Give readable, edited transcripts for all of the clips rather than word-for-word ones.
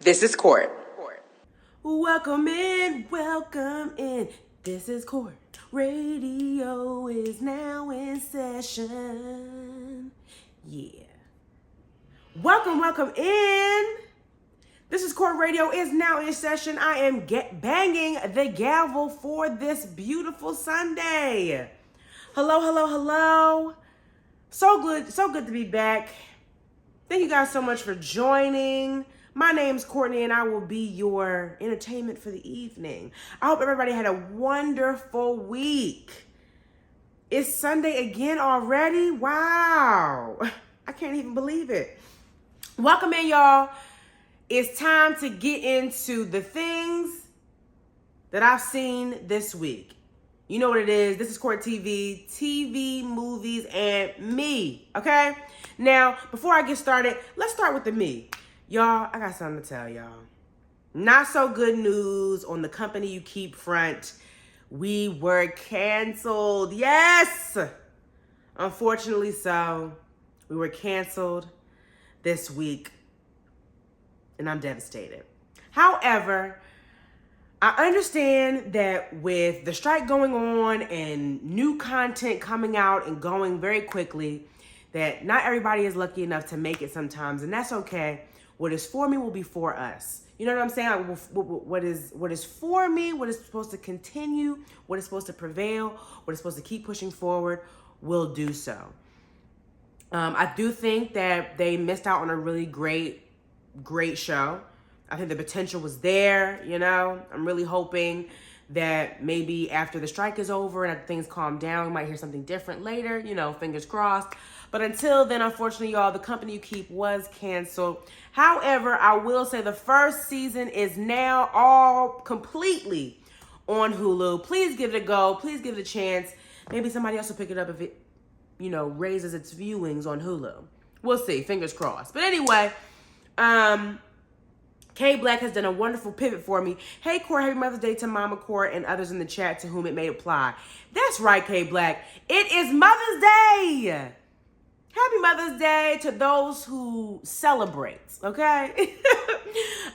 This is Court. Welcome in, welcome in. This is Court. Radio is now in session. Yeah. Welcome in. This is Court Radio is now in session. I am banging the gavel for this beautiful Sunday. Hello. So good to be back. Thank you guys so much for joining. My name's Courtney and I will be your entertainment for the evening. I hope everybody had a wonderful week. It's Sunday again already? Wow. I can't even believe it. Welcome in, y'all. It's time to get into the things that I've seen this week. You know what it is. This is Court TV, movies, and me, okay? Now, before I get started, let's start with the me. Y'all, I got something to tell y'all. Not so good news on the company you keep front. We were canceled. Yes! Unfortunately so. We were canceled this week. And I'm devastated. However, I understand that with the strike going on and new content coming out and going very quickly, that not everybody is lucky enough to make it sometimes, and that's okay. What is for me will be for us. You know what I'm saying? Like, what is for me, what is supposed to continue, what is supposed to prevail, what is supposed to keep pushing forward, will do so. I do think that they missed out on a really great show. I think the potential was there, you know. I'm really hoping that maybe after the strike is over and things calm down, we might hear something different later, you know, fingers crossed. But until then, unfortunately, y'all, the company you keep was canceled. However, I will say the first season is now all completely on Hulu. Please give it a go. Please give it a chance. Maybe somebody else will pick it up if it, you know, raises its viewings on Hulu. We'll see. Fingers crossed. But anyway, K Black has done a wonderful pivot for me. Hey, Court, happy Mother's Day to Mama Court and others in the chat to whom it may apply. That's right, K Black. It is Mother's Day. Happy Mother's Day to those who celebrate, okay?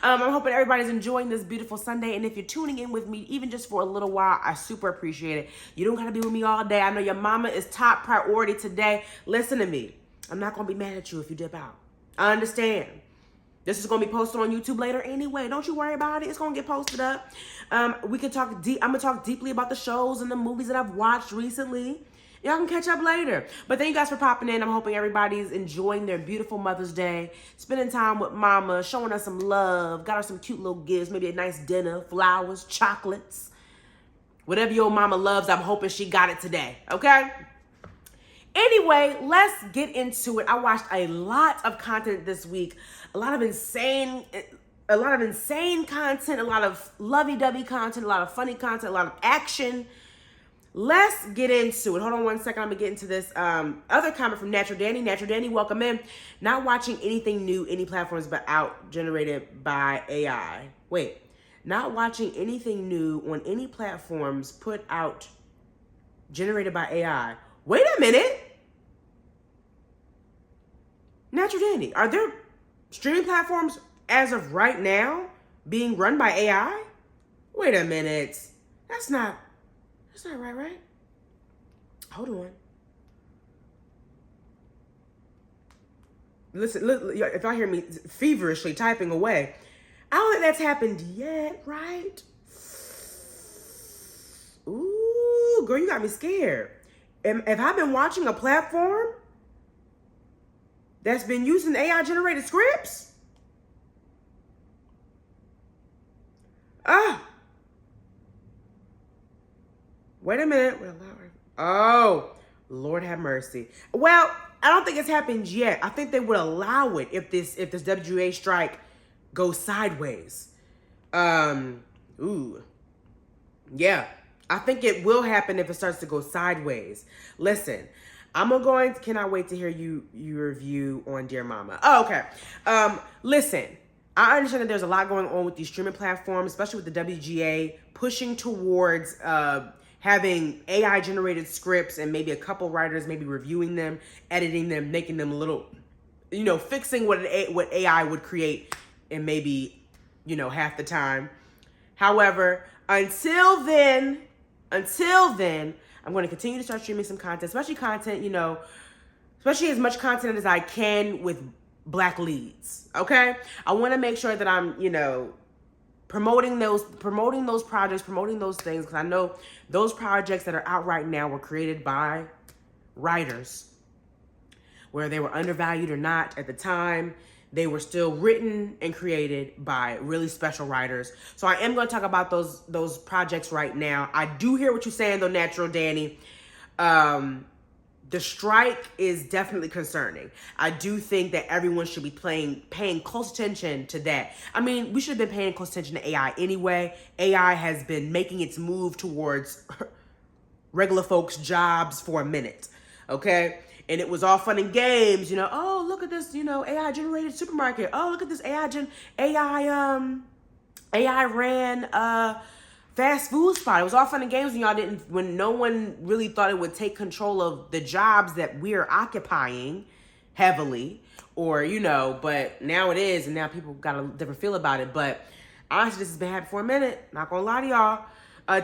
I'm hoping everybody's enjoying this beautiful Sunday. And if you're tuning in with me, even just for a little while, I super appreciate it. You don't got to be with me all day. I know your mama is top priority today. Listen to me. I'm not going to be mad at you if you dip out. I understand. This is going to be posted on YouTube later anyway. Don't you worry about it. It's going to get posted up. We can talk deep. I'm going to talk deeply about the shows and the movies that I've watched recently. Y'all can catch up later. But thank you guys for popping in. I'm hoping everybody's enjoying their beautiful Mother's Day, spending time with mama, showing us some love, got her some cute little gifts, maybe a nice dinner, flowers, chocolates. Whatever your mama loves, I'm hoping she got it today, okay? Anyway, let's get into it. I watched a lot of content this week. A lot of insane content, a lot of lovey-dovey content, a lot of funny content, a lot of action. Let's get into it. Hold on one second. I'm going to get into this other comment from Natural Danny. Natural Danny, welcome in. Not watching anything new, any platforms but out generated by AI. Wait. Not watching anything new on any platforms put out generated by AI. Wait a minute. Natural Danny, are there streaming platforms as of right now being run by AI? Wait a minute. That's not right? Hold on. Listen, if I hear me feverishly typing away, I don't think that's happened yet, right? Ooh, girl, you got me scared. Have I been watching a platform that's been using AI-generated scripts? Wait a minute. Oh, Lord have mercy. Well, I don't think it's happened yet. I think they would allow it if this WGA strike goes sideways. Yeah. I think it will happen if it starts to go sideways. Listen, cannot wait to hear your review on Dear Mama. Oh, okay. Listen, I understand that there's a lot going on with these streaming platforms, especially with the WGA pushing towards having AI-generated scripts and maybe a couple writers maybe reviewing them, editing them, making them a little, fixing what AI would create and maybe half the time. However, until then, I'm going to continue to start streaming some content, especially content, especially as much content as I can with Black leads. Okay? I want to make sure that I'm, promoting those projects, promoting those things, because I know those projects that are out right now were created by writers, where they were undervalued or not at the time. They were still written and created by really special writers. So I am going to talk about those projects right now. I do hear what you're saying, though, Natural Danny. The strike is definitely concerning. I do think that everyone should be paying close attention to that. I mean, we should have been paying close attention to AI anyway. AI has been making its move towards regular folks' jobs for a minute, okay? And it was all fun and games, oh, look at this, AI generated supermarket. Oh, look at this AI ran fast food spot. It was all fun and games when no one really thought it would take control of the jobs that we're occupying heavily, or, but now it is, and now people got a different feel about it. But honestly, this has been happening for a minute. Not gonna lie to y'all.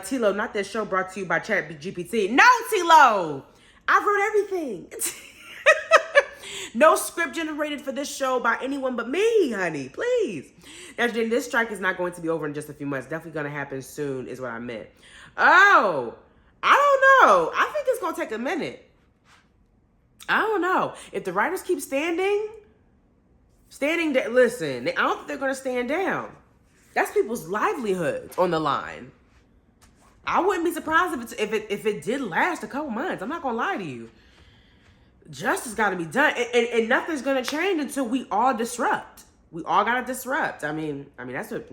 T-Lo, not this show brought to you by ChatGPT. No, T-Lo! I wrote everything. No script generated for this show by anyone but me, honey. Please. Now, this strike is not going to be over in just a few months. Definitely going to happen soon is what I meant. Oh, I don't know. I think it's going to take a minute. I don't know. If the writers keep standing, listen, I don't think they're going to stand down. That's people's livelihoods on the line. I wouldn't be surprised if it did last a couple months. I'm not going to lie to you. Justice got to be done. And nothing's going to change until we all disrupt. We all got to disrupt. I mean, that's what,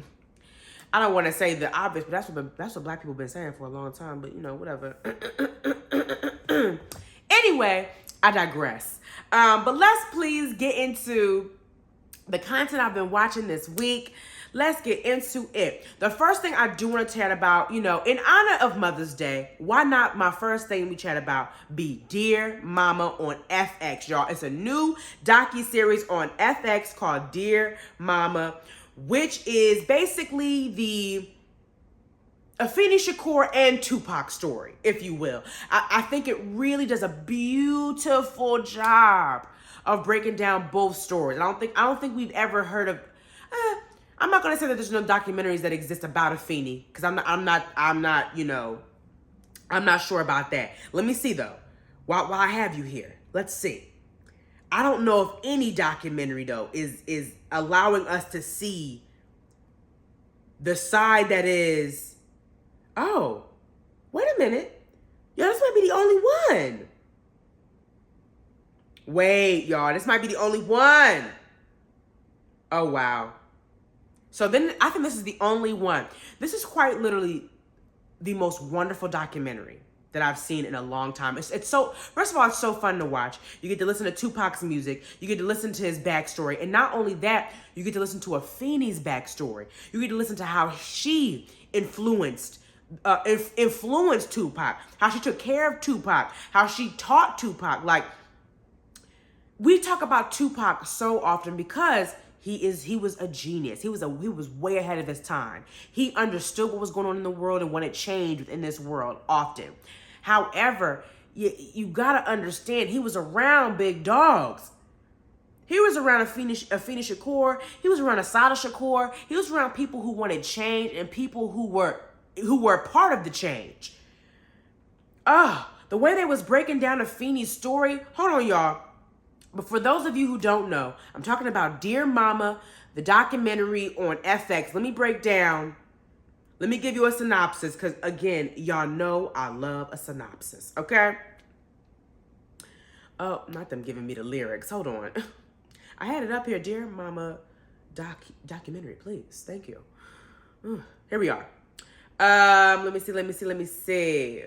I don't want to say the obvious, but that's what Black people been saying for a long time. But, whatever. Anyway, I digress. But let's please get into the content I've been watching this week. Let's get into it. The first thing I do want to chat about, in honor of Mother's Day, why not my first thing we chat about be Dear Mama on FX, y'all. It's a new docuseries on FX called Dear Mama, which is basically the Afeni Shakur and Tupac story, if you will. I think it really does a beautiful job of breaking down both stories. I don't think we've ever heard of. I'm not gonna say that there's no documentaries that exist about Afeni, because I'm not sure about that. Let me see though. While I have you here, let's see. I don't know if any documentary though is allowing us to see the side that is. Oh, wait a minute. Yo, this might be the only one. Wait, y'all, this might be the only one. Oh, wow. So then I think this is the only one. This is quite literally the most wonderful documentary that I've seen in a long time. It's so, first of all, it's so fun to watch. You get to listen to Tupac's music. You get to listen to his backstory. And not only that, you get to listen to Afeni's backstory. You get to listen to how she influenced Tupac, how she took care of Tupac, how she taught Tupac. Like, we talk about Tupac so often because he was a genius. He was way ahead of his time. He understood what was going on in the world and wanted change within this world often. However, you gotta understand, he was around big dogs. He was around Afeni Shakur. He was around Assata Shakur. He was around people who wanted change and people who were part of the change. The way they was breaking down Afeni's story. Hold on, y'all. But for those of you who don't know, I'm talking about Dear Mama, the documentary on FX. Let me break down. Let me give you a synopsis, because again, y'all know I love a synopsis, okay? Oh, not them giving me the lyrics. Hold on. I had it up here. Dear Mama documentary, please. Thank you. Here we are. Let me see.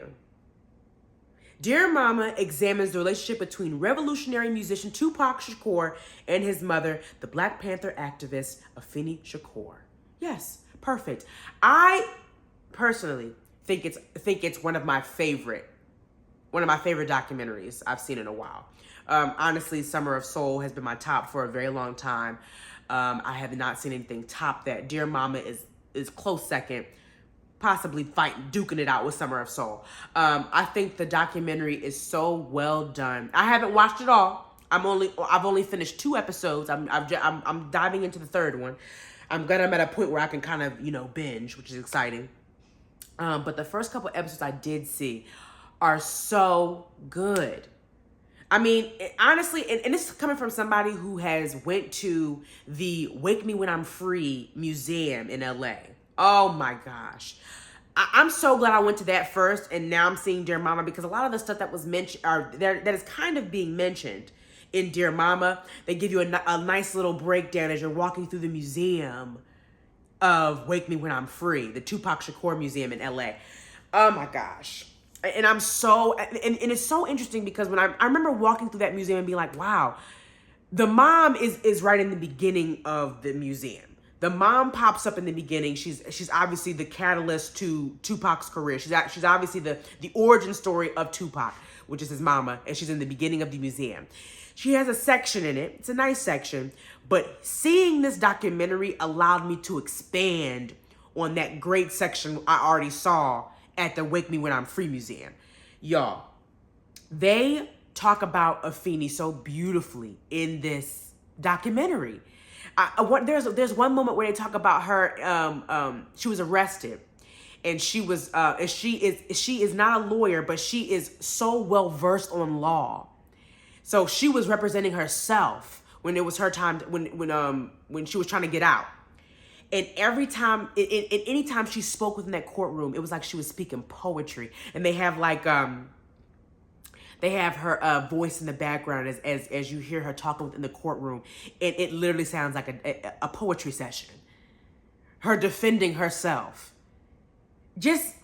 Dear Mama examines the relationship between revolutionary musician Tupac Shakur and his mother, the Black Panther activist Afeni Shakur. Yes, perfect. I personally think it's one of my favorite documentaries I've seen in a while. Honestly, Summer of Soul has been my top for a very long time. I have not seen anything top that. Dear Mama is close second, possibly duking it out with Summer of Soul. I think the documentary is so well done. I haven't watched it all. I've only finished 2 episodes. I'm diving into the 3rd one. I'm glad I'm at a point where I can kind of, binge, which is exciting. But the first couple episodes I did see are so good. I mean, honestly, and this is coming from somebody who has went to the Wake Me When I'm Free museum in LA. Oh my gosh. I'm so glad I went to that first, and now I'm seeing Dear Mama, because a lot of the stuff that was mentioned, that is kind of being mentioned in Dear Mama, they give you a nice little breakdown as you're walking through the museum of Wake Me When I'm Free, the Tupac Shakur Museum in LA. Oh my gosh. And I'm so, and it's so interesting because when I remember walking through that museum and being like, wow, the mom is right in the beginning of the museum. The mom pops up in the beginning. She's obviously the catalyst to Tupac's career. She's obviously the origin story of Tupac, which is his mama, and she's in the beginning of the museum. She has a section in it. It's a nice section, but seeing this documentary allowed me to expand on that great section I already saw at the Wake Me When I'm Free museum. Y'all, they talk about Afeni so beautifully in this documentary. There's one moment where they talk about her. She was arrested, and she is not a lawyer, but she is so well versed on law. So she was representing herself when it was her time, when she was trying to get out. And every time, any time she spoke within that courtroom, it was like she was speaking poetry. And they have her voice in the background as you hear her talking within the courtroom. It literally sounds like a poetry session. Her defending herself. Just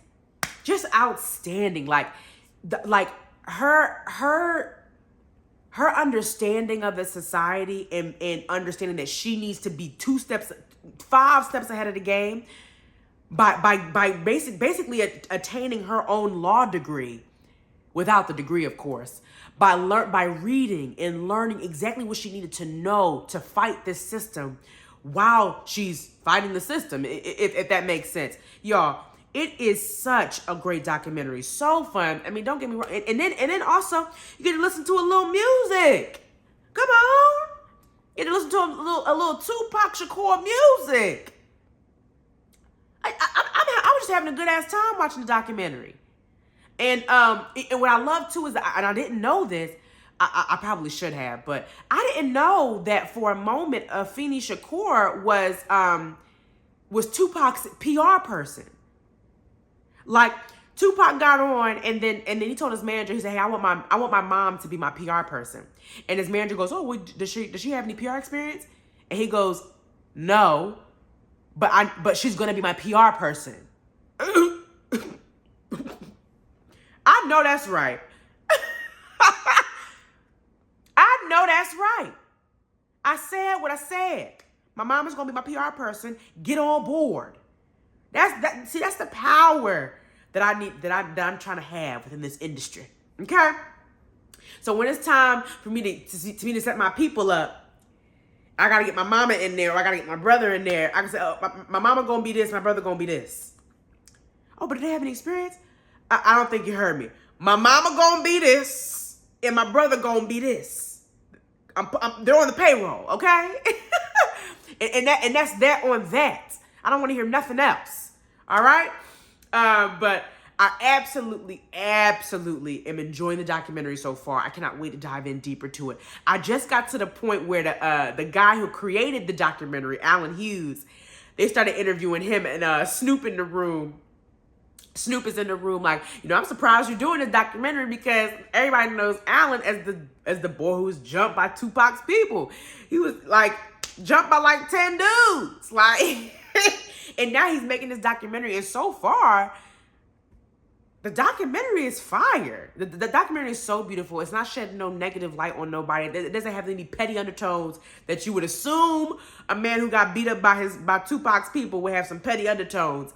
outstanding. Her understanding of the society and understanding that she needs to be 5 steps ahead of the game by basically attaining her own law degree, without the degree, of course, by reading and learning exactly what she needed to know to fight this system while she's fighting the system, if that makes sense. Y'all, it is such a great documentary. So fun. I mean, don't get me wrong. And then also, you get to listen to a little music. Come on. You get to listen to a little Tupac Shakur music. I was just having a good ass time watching the documentary. And what I love too is, and I didn't know this, I probably should have, but I didn't know that for a moment, Afeni Shakur was Tupac's PR person. Like, Tupac got on, and then he told his manager, he said, "Hey, I want my mom to be my PR person." And his manager goes, "Oh, well, does she have any PR experience?" And he goes, "No, but she's gonna be my PR person." I know that's right. I know that's right. I said what I said. My mama's gonna be my PR person. Get on board. That's the power that I need, that I'm trying to have within this industry. Okay? So when it's time for me to set my people up, I gotta get my mama in there, or I gotta get my brother in there. I can say, "Oh, my mama gonna be this, my brother gonna be this." Oh, but did they have any experience? I don't think you heard me. My mama gonna be this, and my brother gonna be this. They're on the payroll, okay? and that's that on that. I don't want to hear nothing else. All right? But I absolutely am enjoying the documentary so far. I cannot wait to dive in deeper to it. I just got to the point where the guy who created the documentary, Alan Hughes, they started interviewing him, and Snoop in the room. Snoop is in the room like, "I'm surprised you're doing this documentary, because everybody knows Alan as the boy who was jumped by Tupac's people. He was like jumped by like 10 dudes. Like, and now he's making this documentary, and so far, the documentary is fire. The documentary is so beautiful. It's not shedding no negative light on nobody. It doesn't have any petty undertones that you would assume a man who got beat up by Tupac's people would have some petty undertones.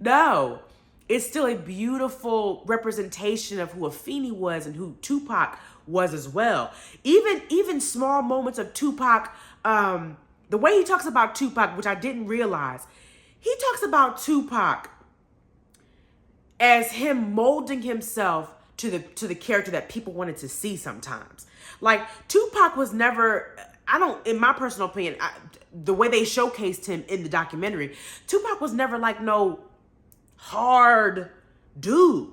No. It's still a beautiful representation of who Afeni was and who Tupac was as well. Even small moments of Tupac the way he talks about Tupac, which I didn't realize, he talks about Tupac as him molding himself to the character that people wanted to see sometimes. Like, Tupac was never, in my personal opinion, the way they showcased him in the documentary, Tupac was never like no hard dude.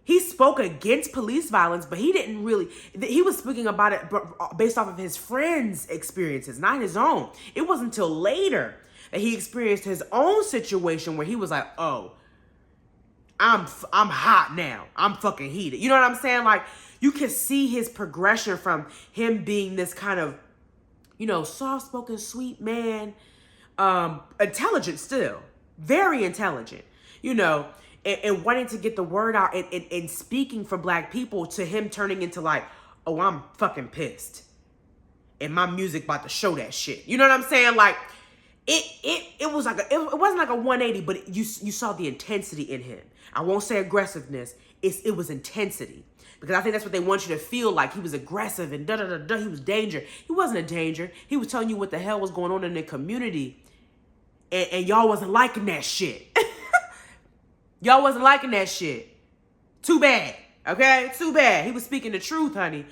He spoke against police violence, but he didn't really, he was speaking about it based off of his friends' experiences, not his own. It wasn't until later that he experienced his own situation where he was like, oh, I'm hot now. I'm fucking heated. You know what I'm saying? Like, you can see his progression from him being this kind of, you know, soft-spoken, sweet man, intelligent still, very intelligent, you know, and wanting to get the word out and speaking for Black people, to him turning into like, oh, I'm fucking pissed. And my music about to show that shit. You know what I'm saying? Like, it was like it wasn't like a 180, but you saw the intensity in him. I won't say aggressiveness. It was intensity. Because I think that's what they want you to feel like. He was aggressive and da-da-da-da. He was danger. He wasn't a danger. He was telling you what the hell was going on in the community. And y'all wasn't liking that shit. Y'all wasn't liking that shit. Too bad. Okay? Too bad. He was speaking the truth, honey.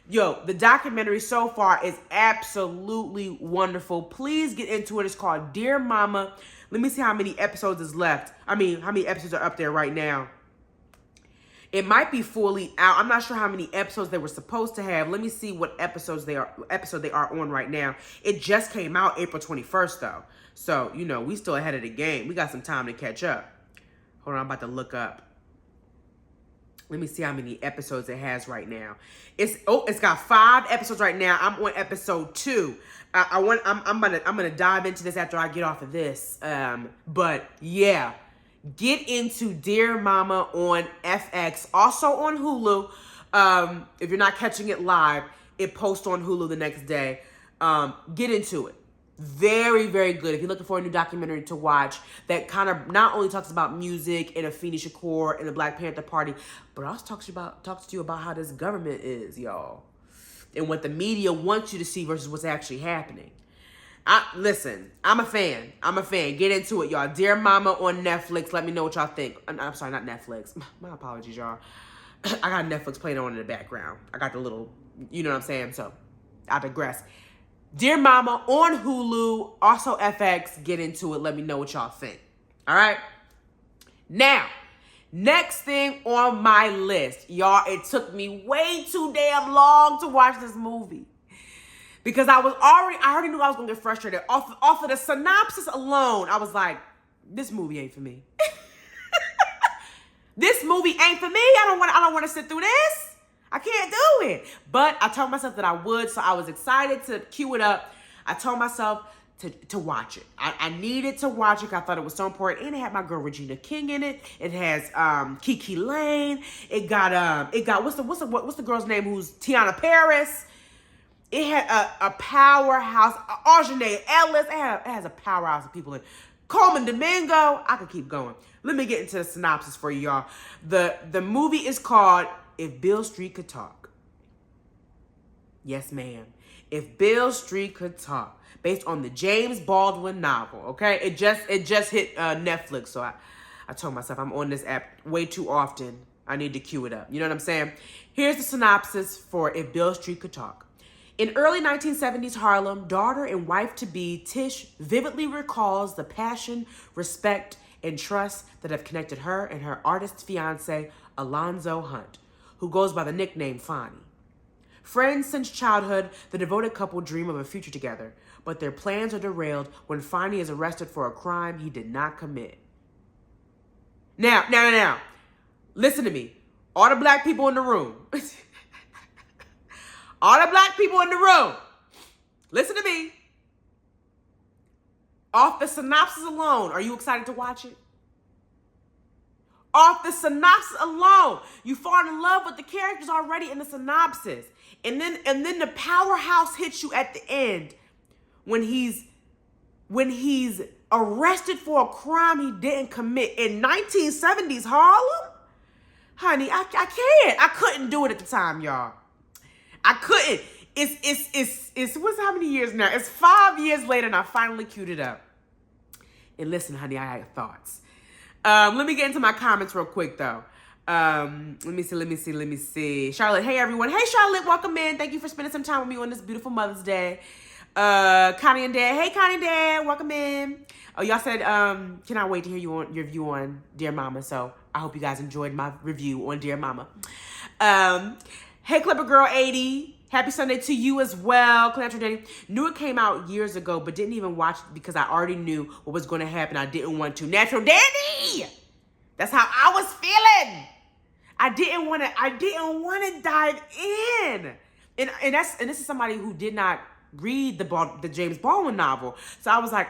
Yo, the documentary so far is absolutely wonderful. Please get into it. It's called Dear Mama. Let me see how many episodes is left. I mean, how many episodes are up there right now. It might be fully out. I'm not sure how many episodes they were supposed to have. Let me see what episode they are on right now. It just came out April 21st, though. So, you know, we still ahead of the game. We got some time to catch up. Hold on, I'm about to look up. Let me see how many episodes it has right now. It's got 5 episodes right now. I'm on episode 2. I'm gonna dive into this after I get off of this. But yeah, get into Dear Mama on FX, also on Hulu. If you're not catching it live, it posts on Hulu the next day. Get into it. Very, very good. If you're looking for a new documentary to watch that kind of not only talks about music and Afeni Shakur and the Black Panther Party, but also talks to you about how this government is, y'all, and what the media wants you to see versus what's actually happening. Listen, I'm a fan. Get into it, y'all. Dear Mama on Netflix. Let me know what y'all think. I'm sorry, not Netflix. My apologies, y'all. I got Netflix playing on in the background. I got the little, you know what I'm saying? So, I digress. Dear Mama on Hulu, also FX. Get into it. Let me know what y'all think. All right? Now, next thing on my list. Y'all, it took me way too damn long to watch this movie. Because I already knew I was going to get frustrated. Off of the synopsis alone, I was like, this movie ain't for me. This movie ain't for me. I don't want to sit through this. I can't do it. But I told myself that I would, so I was excited to queue it up. I told myself to watch it. I needed to watch it because I thought it was so important. And it had my girl Regina King in it. It has Kiki Lane. It got what's the girl's name who's Tiana Paris. It had a powerhouse, Arjane Ellis. It has a powerhouse of people in it. Coleman Domingo. I could keep going. Let me get into the synopsis for you, y'all. The movie is called If Beale Street Could Talk. Yes, ma'am. If Beale Street Could Talk. Based on the James Baldwin novel, okay? It just hit Netflix, so I told myself I'm on this app way too often. I need to queue it up. You know what I'm saying? Here's the synopsis for If Beale Street Could Talk. In early 1970s Harlem, daughter and wife-to-be Tish vividly recalls the passion, respect, and trust that have connected her and her artist fiancé, Alonzo Hunt, who goes by the nickname Fonnie. Friends since childhood, the devoted couple dream of a future together, but their plans are derailed when Fonnie is arrested for a crime he did not commit. Now, listen to me. All the black people in the room. All the black people in the room. Listen to me. Off the synopsis alone, are you excited to watch it? Off the synopsis alone, you fall in love with the characters already in the synopsis. And then the powerhouse hits you at the end when he's arrested for a crime he didn't commit in 1970s Harlem. Honey, I can't. I couldn't do it at the time, y'all. I couldn't. It's what's how many years now? It's 5 years later, and I finally queued it up. And listen, honey, I had thoughts. Let me get into my comments real quick, though. Let me see. Charlotte, hey, everyone. Hey, Charlotte, welcome in. Thank you for spending some time with me on this beautiful Mother's Day. Connie and Dad. Hey, Connie and Dad, welcome in. Oh, y'all said, cannot wait to hear your review on Dear Mama. So I hope you guys enjoyed my review on Dear Mama. Hey, Clipper Girl 80. Happy Sunday to you as well. Clantra Danny. Knew it came out years ago, but didn't even watch it because I already knew what was going to happen. I didn't want to. Natural Danny! That's how I was feeling. I didn't want to dive in. And this is somebody who did not read the James Baldwin novel. So I was like,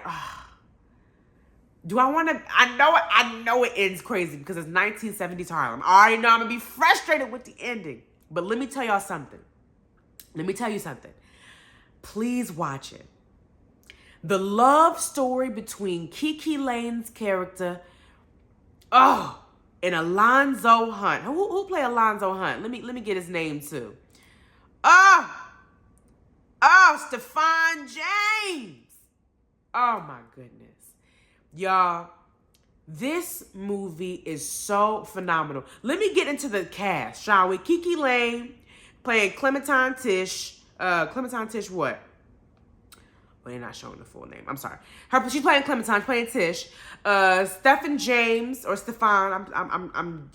do I want to? I know it ends crazy because it's 1970s Harlem. I already know I'm going to be frustrated with the ending. But let me tell y'all something. Let me tell you something. Please watch it. The love story between Kiki Lane's character, and Alonzo Hunt. Who play Alonzo Hunt? Let me get his name too. Stefan James. Oh my goodness. Y'all, this movie is so phenomenal. Let me get into the cast, shall we? Kiki Lane playing Clementine Tish. Clementine Tish what? Well, they're not showing the full name. I'm sorry. She's playing Clementine, playing Tish. Stephen James or Stefan.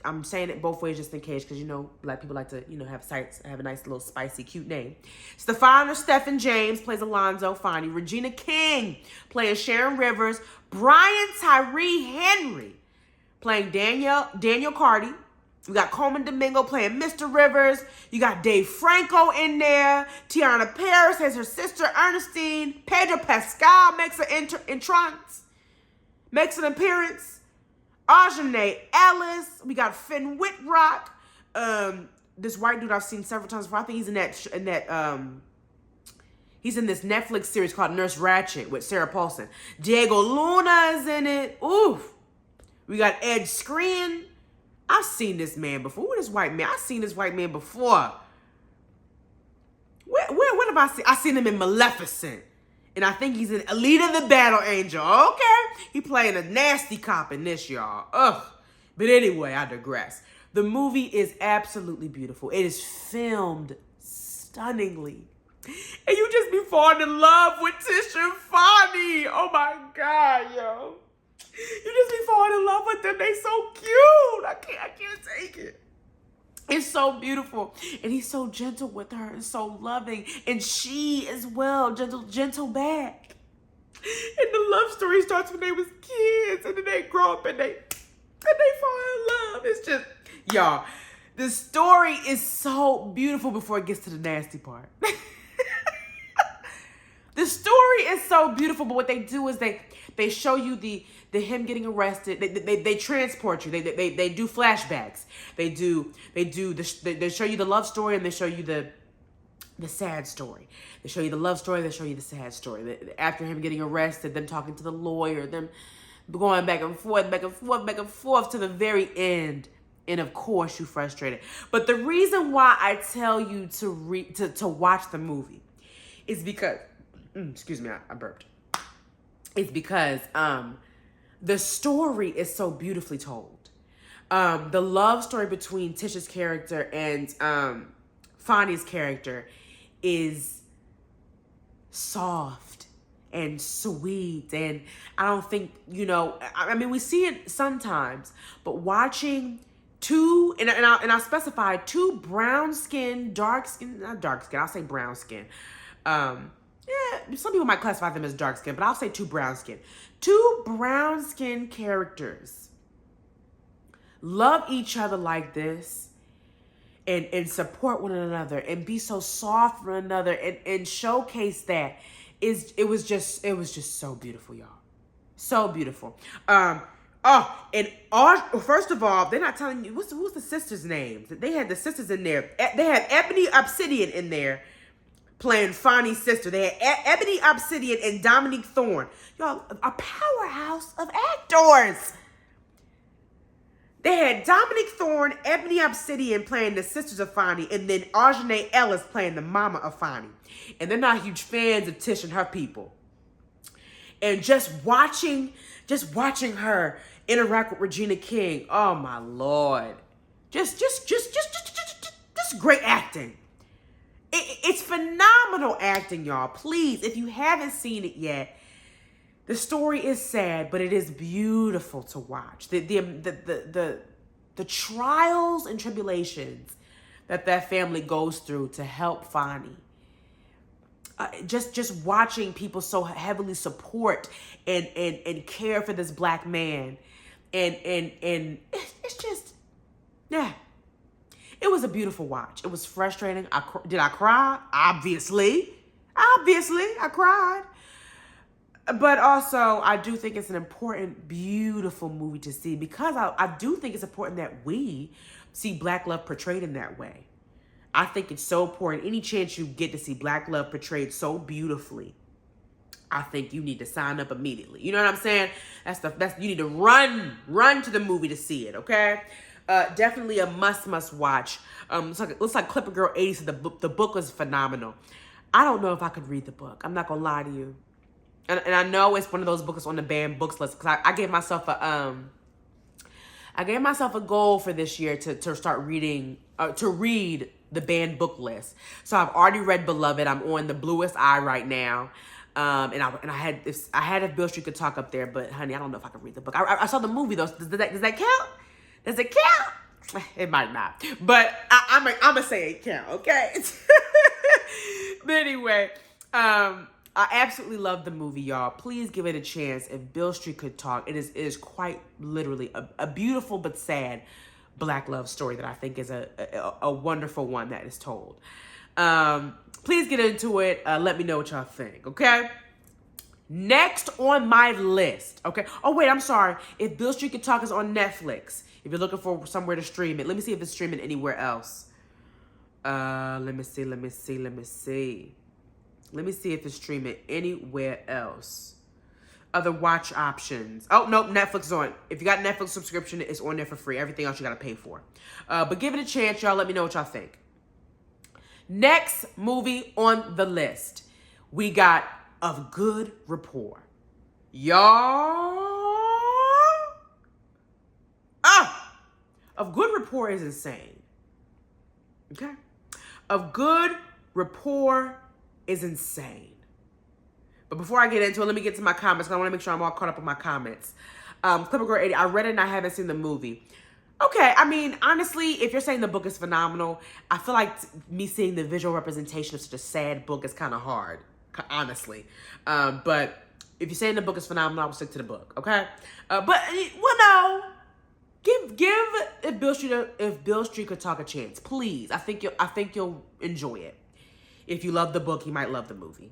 I'm saying it both ways just in case, because you know black people like to have a nice little spicy cute name. Stefan or Stephen James plays Alonzo Fonny. Regina King playing Sharon Rivers. Brian Tyree Henry playing Daniel Cardi. We got Coleman Domingo playing Mr. Rivers. You got Dave Franco in there. Tiana Paris has her sister Ernestine. Pedro Pascal makes an appearance. Ajahnay Ellis. We got Finn Whitrock. This white dude I've seen several times before. I think he's he's in this Netflix series called Nurse Ratched with Sarah Paulson. Diego Luna is in it. Oof. We got Ed Skrein. I've seen this man before. Who is this white man? I've seen this white man before. What have I seen? I've seen him in Maleficent. And I think he's in Alita the Battle Angel. Okay. He playing a nasty cop in this, y'all. Ugh. But anyway, I digress. The movie is absolutely beautiful. It is filmed stunningly. And you just be falling in love with Tish and Fonny. Oh my God, yo. You just be falling in love with them. They so cute. I can't take it. It's so beautiful. And he's so gentle with her and so loving. And she as well, gentle back. And the love story starts when they was kids. And then they grow up and they fall in love. It's just, y'all, the story is so beautiful before it gets to the nasty part. The story is so beautiful, but what they do is they show you the him getting arrested. They transport you. They do flashbacks. They show you the love story and they show you the sad story. They show you the love story. They show you the sad story. After him getting arrested, them talking to the lawyer, them going back and forth to the very end. And of course, you frustrated. But the reason why I tell you to watch the movie is because, excuse me, I burped. It's because the story is so beautifully told. The love story between Tish's character and Fonny's character is soft and sweet. And I don't think, I mean, we see it sometimes, but watching two, and I'll specify two brown skin, dark skin, not dark skin, I'll say brown skin. Yeah, some people might classify them as dark skin, but I'll say two brown skin. Two brown skin characters love each other like this and support one another and be so soft for one another and showcase that. It was just so beautiful, y'all. So beautiful. First of all, they're not telling you who's the sisters' names. They had the sisters in there. They had Ebony Obsidian in there playing Fonny's sister. They had Ebony Obsidian and Dominique Thorne. Y'all, a powerhouse of actors. They had Dominic Thorne, Ebony Obsidian playing the sisters of Fonnie, and then Arjane Ellis playing the mama of Fonnie. And they're not huge fans of Tish and her people. And just watching her interact with Regina King, oh my Lord. Just great acting. It's phenomenal acting, y'all. Please, if you haven't seen it yet, the story is sad, but it is beautiful to watch. The trials and tribulations that family goes through to help Fonnie. Just watching people so heavily support and care for this black man, and it's just, yeah. It was a beautiful watch. It was frustrating. Did I cry? Obviously, I cried. But also, I do think it's an important, beautiful movie to see, because I do think it's important that we see Black love portrayed in that way. I think it's so important. Any chance you get to see Black love portrayed so beautifully, I think you need to sign up immediately. You know what I'm saying? You need to run to the movie to see it, okay? Definitely a must watch. Looks like Clipper Girl 80 said the book was phenomenal. I don't know if I could read the book. I'm not gonna lie to you. And I know it's one of those books on the banned books list, because I gave myself a goal for this year to start reading, to read the banned book list. So I've already read Beloved. I'm on The Bluest Eye right now. And I had If Beale Street Could Talk up there, but honey, I don't know if I can read the book. I saw the movie though. Does that count? Does it count? It might not, but I'm gonna say it count, okay? But anyway, I absolutely love the movie, y'all. Please give it a chance. If Beale Street Could Talk, it is quite literally a beautiful but sad Black love story that I think is a wonderful one that is told. Please get into it. Let me know what y'all think, okay? Next on my list, okay? Oh, wait, I'm sorry. If Beale Street Could Talk is on Netflix, if you're looking for somewhere to stream it, let me see if it's streaming anywhere else. Let me see. Let me see if it's streaming anywhere else. Other watch options. Oh, nope, Netflix is on. If you got Netflix subscription, it's on there for free. Everything else you got to pay for. But give it a chance, y'all. Let me know what y'all think. Next movie on the list, we got Of Good Rapport. Y'all. Of Good Rapport is insane. Okay? Of Good Rapport is insane. But before I get into it, let me get to my comments, because I want to make sure I'm all caught up with my comments. Clipper Girl 80, I read it and I haven't seen the movie. Okay, I mean, honestly, if you're saying the book is phenomenal, I feel like me seeing the visual representation of such a sad book is kind of hard, honestly. But if you're saying the book is phenomenal, I will stick to the book, okay? But, well, no. Give If Beale Street Could Talk a chance, please. I think you'll enjoy it. If you love the book, you might love the movie.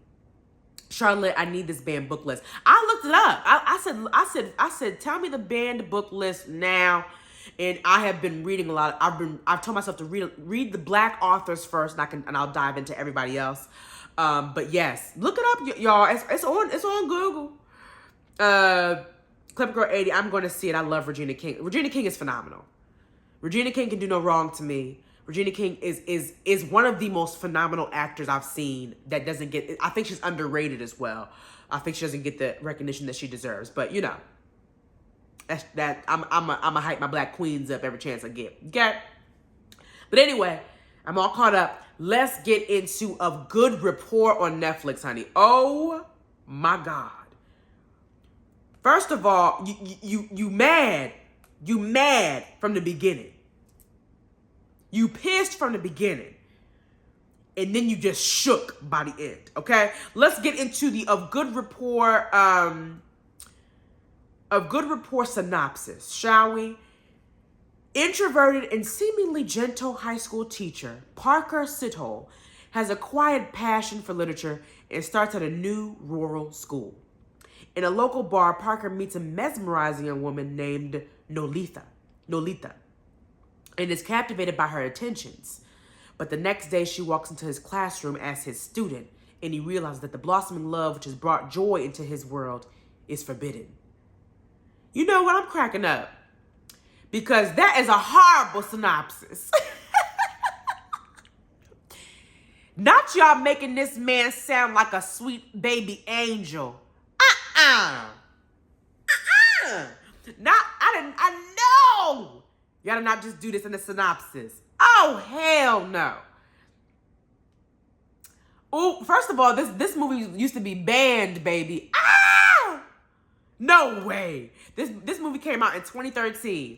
Charlotte, I need this banned book list. I looked it up. I said, tell me the banned book list now. And I have been reading a lot. I've told myself to read the Black authors first, and I'll dive into everybody else. But yes, look it up, y'all. It's on Google. Clipper Girl 80, I'm going to see it. I love Regina King. Regina King is phenomenal. Regina King can do no wrong to me. Regina King is one of the most phenomenal actors I've seen that doesn't get, I think she's underrated as well. I think she doesn't get the recognition that she deserves. But, you know, I'm a hype my Black queens up every chance I get. Okay? But anyway, I'm all caught up. Let's get into Of Good Rapport on Netflix, honey. Oh, my God. First of all, you mad. You mad from the beginning. You pissed from the beginning. And then you just shook by the end, okay? Let's get into the Of Good Rapport synopsis, shall we? Introverted and seemingly gentle high school teacher, Parker Sithole, has a quiet passion for literature and starts at a new rural school. In a local bar, Parker meets a mesmerizing young woman named Nolita, and is captivated by her attentions. But the next day, she walks into his classroom as his student, and he realizes that the blossoming love which has brought joy into his world is forbidden. You know what? I'm cracking up. because that is a horrible synopsis. Not y'all making this man sound like a sweet baby angel. I know. Y'all did not just do this in the synopsis. Oh, hell no. Oh, first of all, this movie used to be banned, baby. No way. This movie came out in 2013.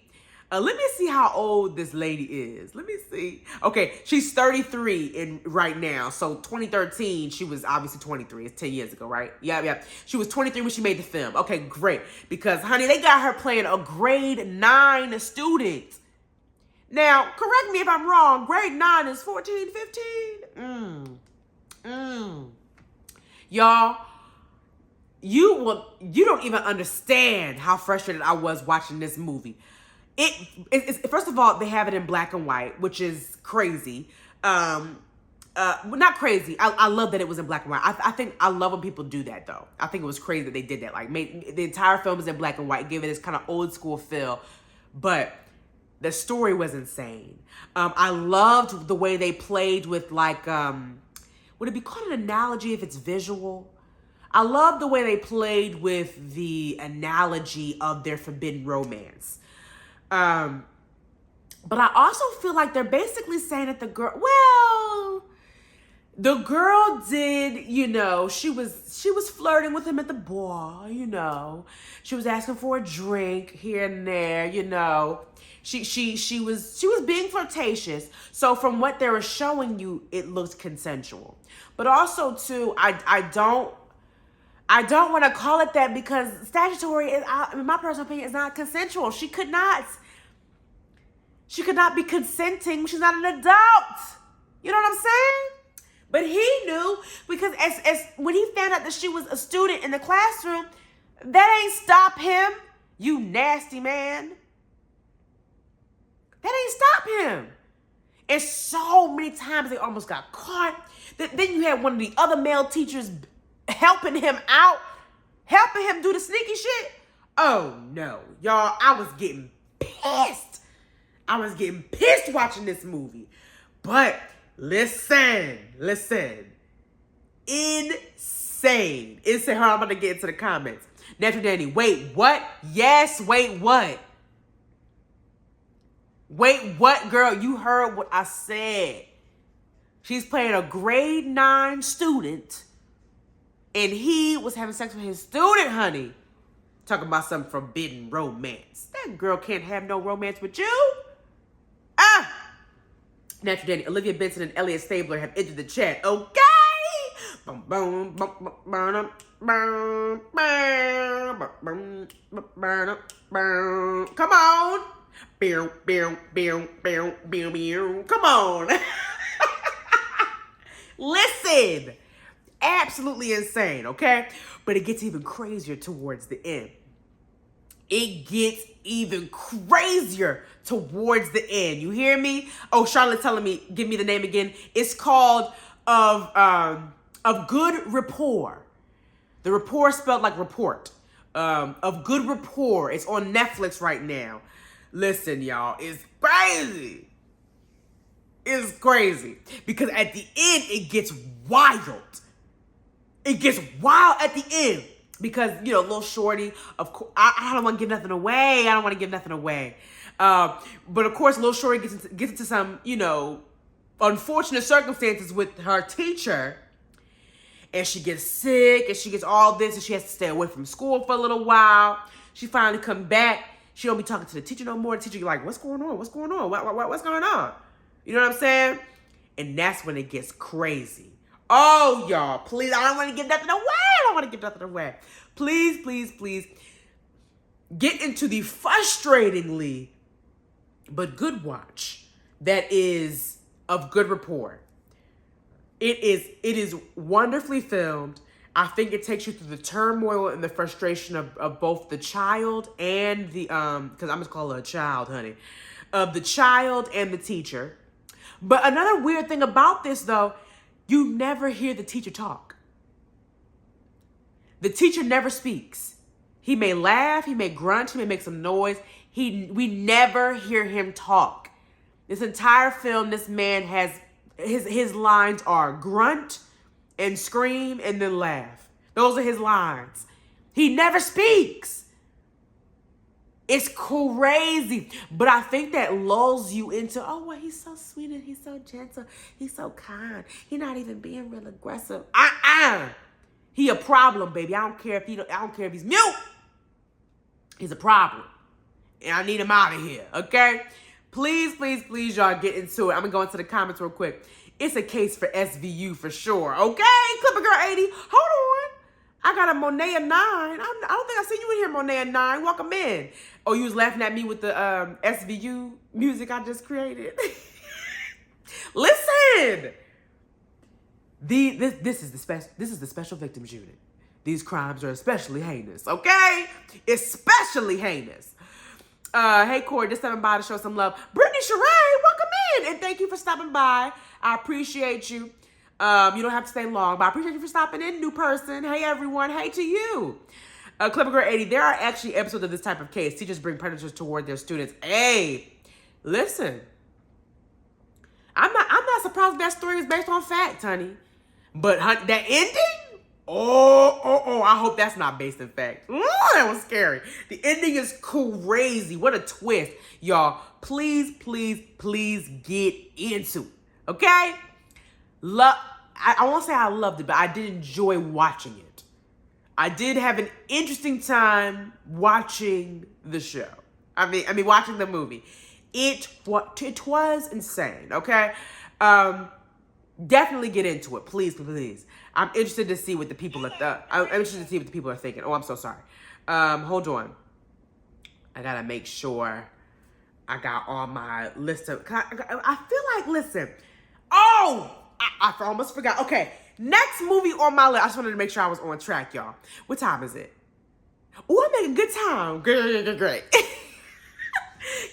Let me see how old this lady is. Let me see. Okay, she's 33 right now. So 2013, she was obviously 23. It's 10 years ago, right? Yeah. She was 23 when she made the film. Okay, great. Because, honey, they got her playing a grade 9 student. Now, correct me if I'm wrong. Grade 9 is 14, 15? Y'all, you don't even understand how frustrated I was watching this movie. First of all, they have it in black and white, which is crazy. Not crazy. I love that it was in black and white. I think I love when people do that, though. I think it was crazy that they did that. Like, made the entire film is in black and white, give it this kind of old school feel. But the story was insane. I loved the way they played with, like, would it be called an analogy if it's visual? I love the way they played with the analogy of their forbidden romance. But I also feel like they're basically saying that the girl did, she was flirting with him at the bar, She was asking for a drink here and there, She was being flirtatious. So from what they were showing you, it looked consensual. But also too, I don't want to call it that because statutory, in my personal opinion, is not consensual. She could not be consenting. She's not an adult. You know what I'm saying? But he knew because as when he found out that she was a student in the classroom, that ain't stop him, you nasty man. That ain't stop him. And so many times they almost got caught. Then you had one of the other male teachers helping him out, helping him do the sneaky shit. Oh no, y'all, I was getting pissed. Watching this movie. But listen. Insane. Hold on, I'm about to get into the comments. Natural Danny, wait, what? Yes, wait, what? Wait, what, girl? You heard what I said. She's playing a grade 9 student, and he was having sex with his student, honey. Talking about some forbidden romance. That girl can't have no romance with you. Natural Danny, Olivia Benson and Elliot Stabler have entered the chat. Okay. Come on. Come on. Listen. Absolutely insane, okay? But it gets even crazier towards the end. It gets even crazier towards the end. You hear me? Oh, Charlotte telling me, give me the name again. It's called Of Good Rapport. The rapport spelled like report. Of Good Rapport. It's on Netflix right now. Listen, y'all, it's crazy. It's crazy. Because at the end, it gets wild. It gets wild at the end. Because, little shorty, of course, I don't want to give nothing away. But of course, little shorty gets into some, unfortunate circumstances with her teacher. And she gets sick, and she gets all this, and she has to stay away from school for a little while. She finally comes back. She don't be talking to the teacher no more. The teacher be like, what's going on? What's going on? What's going on? You know what I'm saying? And that's when it gets crazy. Oh, y'all, please, I don't want to give nothing away. Please, get into the frustratingly but good watch that is Of Good Rapport. It is wonderfully filmed. I think it takes you through the turmoil and the frustration of both the child and the, because I'm just calling her a child, honey, of the child and the teacher. But another weird thing about this, though, you never hear the teacher talk. The teacher never speaks. He may laugh, he may grunt, he may make some noise. We never hear him talk. This entire film, this man has, his lines are grunt and scream and then laugh. Those are his lines. He never speaks. It's crazy. But I think that lulls you into, oh, well, he's so sweet and he's so gentle. He's so kind. He's not even being real aggressive. He a problem, baby. I don't care if he's mute. He's a problem. And I need him out of here, okay? Please, please, please, y'all get into it. I'm going to go into the comments real quick. It's a case for SVU for sure, okay? Clipper Girl 80, hold on. I got a Monet 9. I don't think I seen you in here, Monet 9. Welcome in. Oh, you was laughing at me with the SVU music I just created. Listen. This is the special victims unit. These crimes are especially heinous, okay? Especially heinous. Hey, Corey, just stopping by to show some love. Brittany Sheree, welcome in. And thank you for stopping by. I appreciate you. You don't have to stay long, but I appreciate you for stopping in, new person. Hey, everyone. Hey to you. Clipper Girl 80, there are actually episodes of this type of case. Teachers bring predators toward their students. Hey, listen. I'm not surprised that story is based on fact, honey. But that ending? Oh, I hope that's not based in fact. Ooh, that was scary. The ending is crazy. What a twist. Y'all, please, please, please get into it. Okay? I won't say I loved it, but I did enjoy watching it. I did have an interesting time watching the show. I mean, watching the movie. It was insane, okay? Definitely get into it, please, please. I'm interested to see what the people are thinking. Oh, I'm so sorry. Hold on. I gotta make sure I got all my list of. I feel like, listen. Oh, I almost forgot. Okay, next movie on my list. I just wanted to make sure I was on track, y'all. What time is it? Oh, I'm making good time. Great.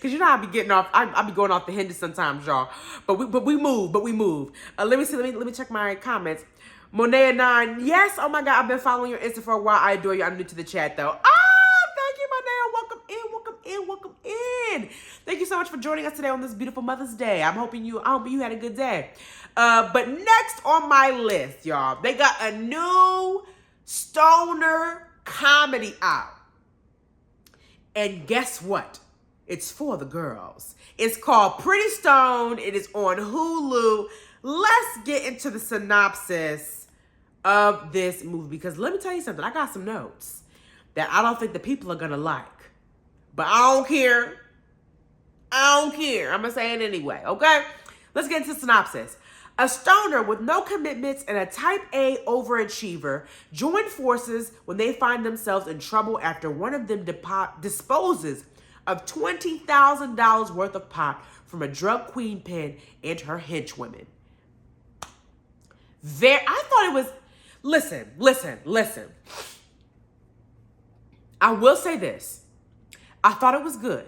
Cause you know I be getting off. I be going off the hinges sometimes, y'all. But we move. Let me see. Let me check my comments. Monet 9. Yes. Oh my God. I've been following your Insta for a while. I adore you. I'm new to the chat though. Thank you, Monet. Welcome in. Thank you so much for joining us today on this beautiful Mother's Day. I hope you had a good day. But next on my list, y'all, they got a new stoner comedy out. And guess what? It's for the girls. It's called Pretty Stoned. It is on Hulu. Let's get into the synopsis of this movie, because let me tell you something. I got some notes that I don't think the people are going to like. But I don't care. I'm going to say it anyway, okay? Let's get into the synopsis. A stoner with no commitments and a type A overachiever join forces when they find themselves in trouble after one of them disposes of $20,000 worth of pot from a drug queen pen and her henchwomen. I thought it was, listen. I will say this. I thought it was good.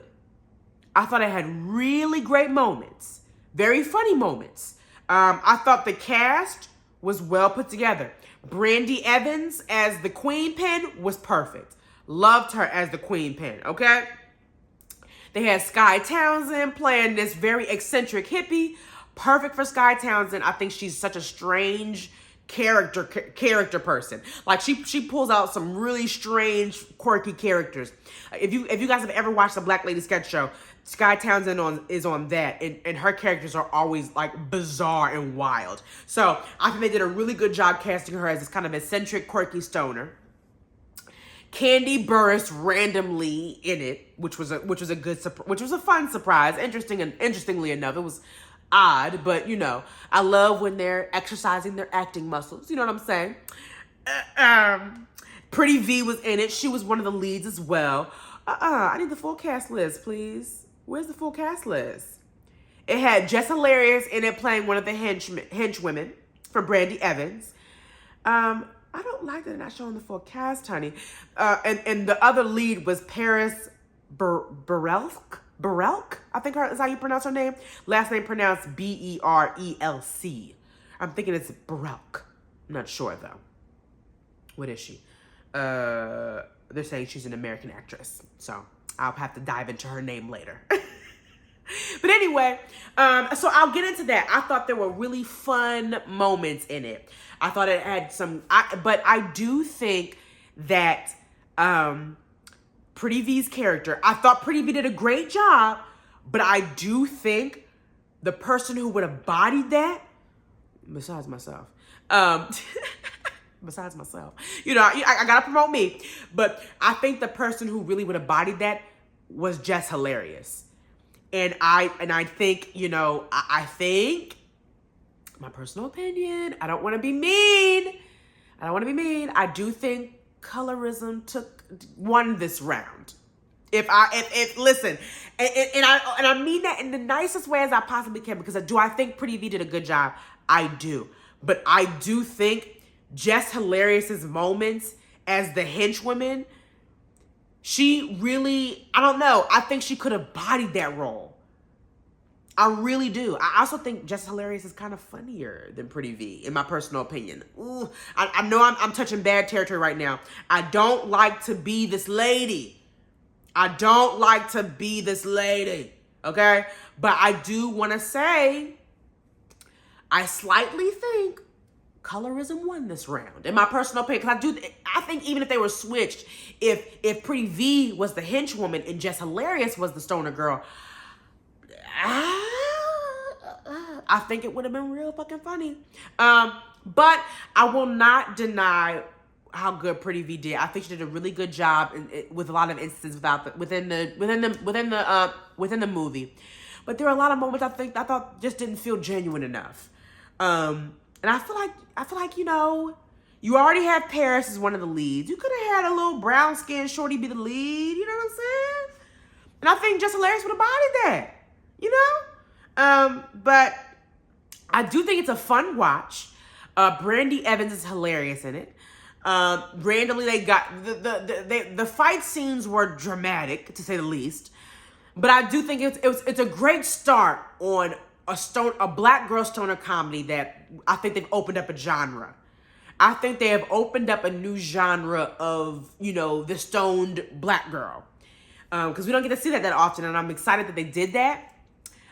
I thought it had really great moments, very funny moments. I thought the cast was well put together. Brandy Evans as the queen pen was perfect. Loved her as the queen pen, okay? They had Sky Townsend playing this very eccentric hippie. Perfect for Sky Townsend. I think she's such a strange character person. Like she pulls out some really strange, quirky characters. If you guys have ever watched the Black Lady sketch show, Sky Townsend is on that, and her characters are always like bizarre and wild. So I think they did a really good job casting her as this kind of eccentric, quirky stoner. Candy Burris randomly in it, which was a fun surprise. Interestingly enough, it was odd, but you know, I love when they're exercising their acting muscles. You know what I'm saying? Pretty V was in it. She was one of the leads as well. I need the full cast list, please. Where's the full cast list? It had Jess Hilarious in it playing one of the henchwomen from Brandy Evans. I don't like that they're not showing the full cast, honey. And the other lead was Paris Barelk, I think is how you pronounce her name. Last name pronounced Berelc. I'm thinking it's Barelk. I'm not sure though. What is she? they're saying she's an American actress. So I'll have to dive into her name later. But anyway, so I'll get into that. I thought there were really fun moments in it. I thought it had some, but I do think that Pretty V's character, I thought Pretty V did a great job, but I do think the person who would have bodied that, besides myself, besides myself, you know, I gotta promote me, but I think the person who really would have bodied that was just hilarious. And I think, you know, I think, my personal opinion, I don't want to be mean. I do think colorism won this round. Listen, and I mean that in the nicest way as I possibly can, because do I think Pretty V did a good job? I do. But I do think Jess Hilarious's moments as the henchwoman, she really, I don't know, I think she could have bodied that role. I really do. I also think Jess Hilarious is kind of funnier than Pretty V, in my personal opinion. Ooh, I know I'm touching bad territory right now. I don't like to be this lady. Okay? But I do want to say, I slightly think colorism won this round, in my personal opinion. Because I think even if they were switched, if Pretty V was the henchwoman and Jess Hilarious was the stoner girl, I think it would have been real fucking funny. But I will not deny how good Pretty V did. I think she did a really good job with a lot of instances within the movie. But there are a lot of moments I thought just didn't feel genuine enough. And I feel like, you know, you already have Paris as one of the leads. You could have had a little brown skinned shorty be the lead. You know what I'm saying? And I think Jess Hilarious would have bodied that. You know? But I do think it's a fun watch. Brandy Evans is hilarious in it. Randomly, they got the fight scenes were dramatic, to say the least. But I do think it's a great start on a black girl stoner comedy that I think they've opened up a genre. I think they have opened up a new genre of, you know, the stoned black girl. Because we don't get to see that often, and I'm excited that they did that.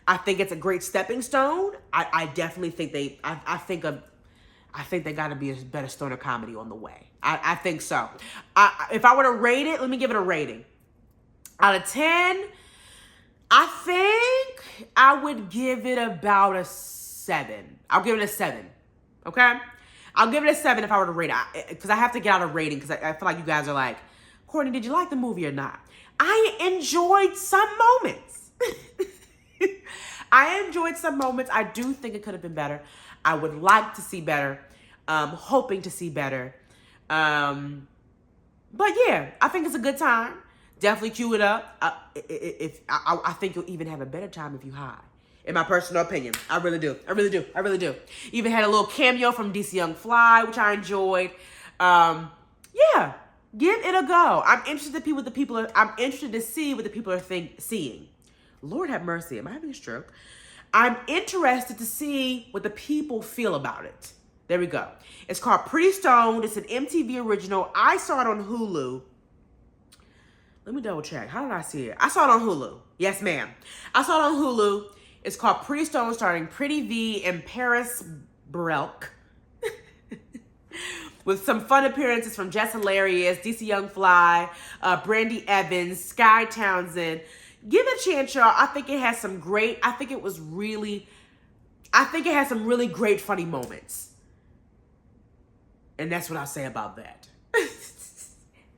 I think it's a great stepping stone. I definitely think I think they got to be a better stoner comedy on the way. I think so. If I were to rate it, let me give it a rating. Out of 10, I think I would give it about a 7. I'll give it a 7. Okay? I'll give it a 7 if I were to rate it. Because I have to get out a rating, because I feel like you guys are like, Courtney, did you like the movie or not? I enjoyed some moments. I enjoyed some moments. I do think it could have been better. I would like to see better. Hoping to see better. But yeah, I think it's a good time. Definitely cue it up. I think you'll even have a better time if you high. In my personal opinion. I really do. Even had a little cameo from DC Young Fly, which I enjoyed. Yeah. Give it a go. I'm interested to see what the people are seeing. Lord have mercy. Am I having a stroke? I'm interested to see what the people feel about it. There we go. It's called Pretty Stoned. It's an MTV original. I saw it on Hulu. Let me double check. How did I see it? I saw it on Hulu. Yes, ma'am. I saw it on Hulu. It's called Pretty Stoned, starring Pretty V and Paris Brelk. With some fun appearances from Jess Hilarious, DC Young Fly, Brandy Evans, Sky Townsend. Give it a chance, y'all. I think it has some really great funny moments. And that's what I'll say about that.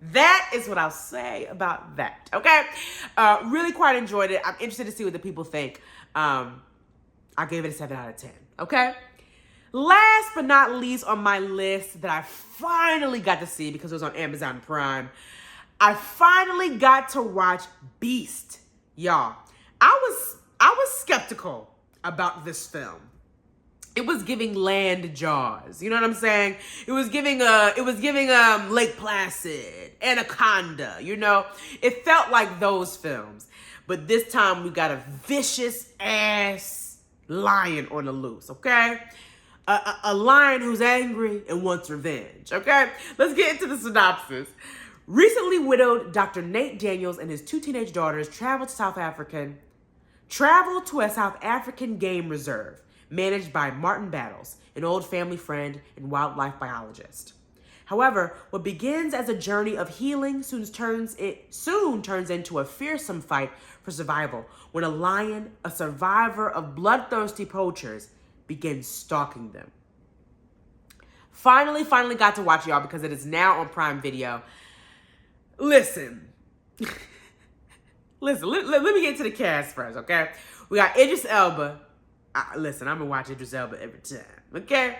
That is what I'll say about that. Okay? Really quite enjoyed it. I'm interested to see what the people think. I gave it a 7 out of 10. Okay? Last but not least on my list that I finally got to see because it was on Amazon Prime, I finally got to watch Beast. Y'all, I was skeptical about this film. It was giving Land Jaws. You know what I'm saying? It was giving Lake Placid, Anaconda, you know? It felt like those films. But this time we got a vicious ass lion on the loose, okay? A lion who's angry and wants revenge, okay? Let's get into the synopsis. Recently widowed Dr. Nate Daniels and his 2 teenage daughters traveled to a South African game reserve managed by Martin Battles, an old family friend and wildlife biologist. However, what begins as a journey of healing soon turns into a fearsome fight for survival when a lion, a survivor of bloodthirsty poachers, begins stalking them. Finally got to watch y'all because it is now on Prime Video. Listen, let me get to the cast first, okay? We got Idris Elba. Listen, I'm gonna watch Idris Elba every time, okay?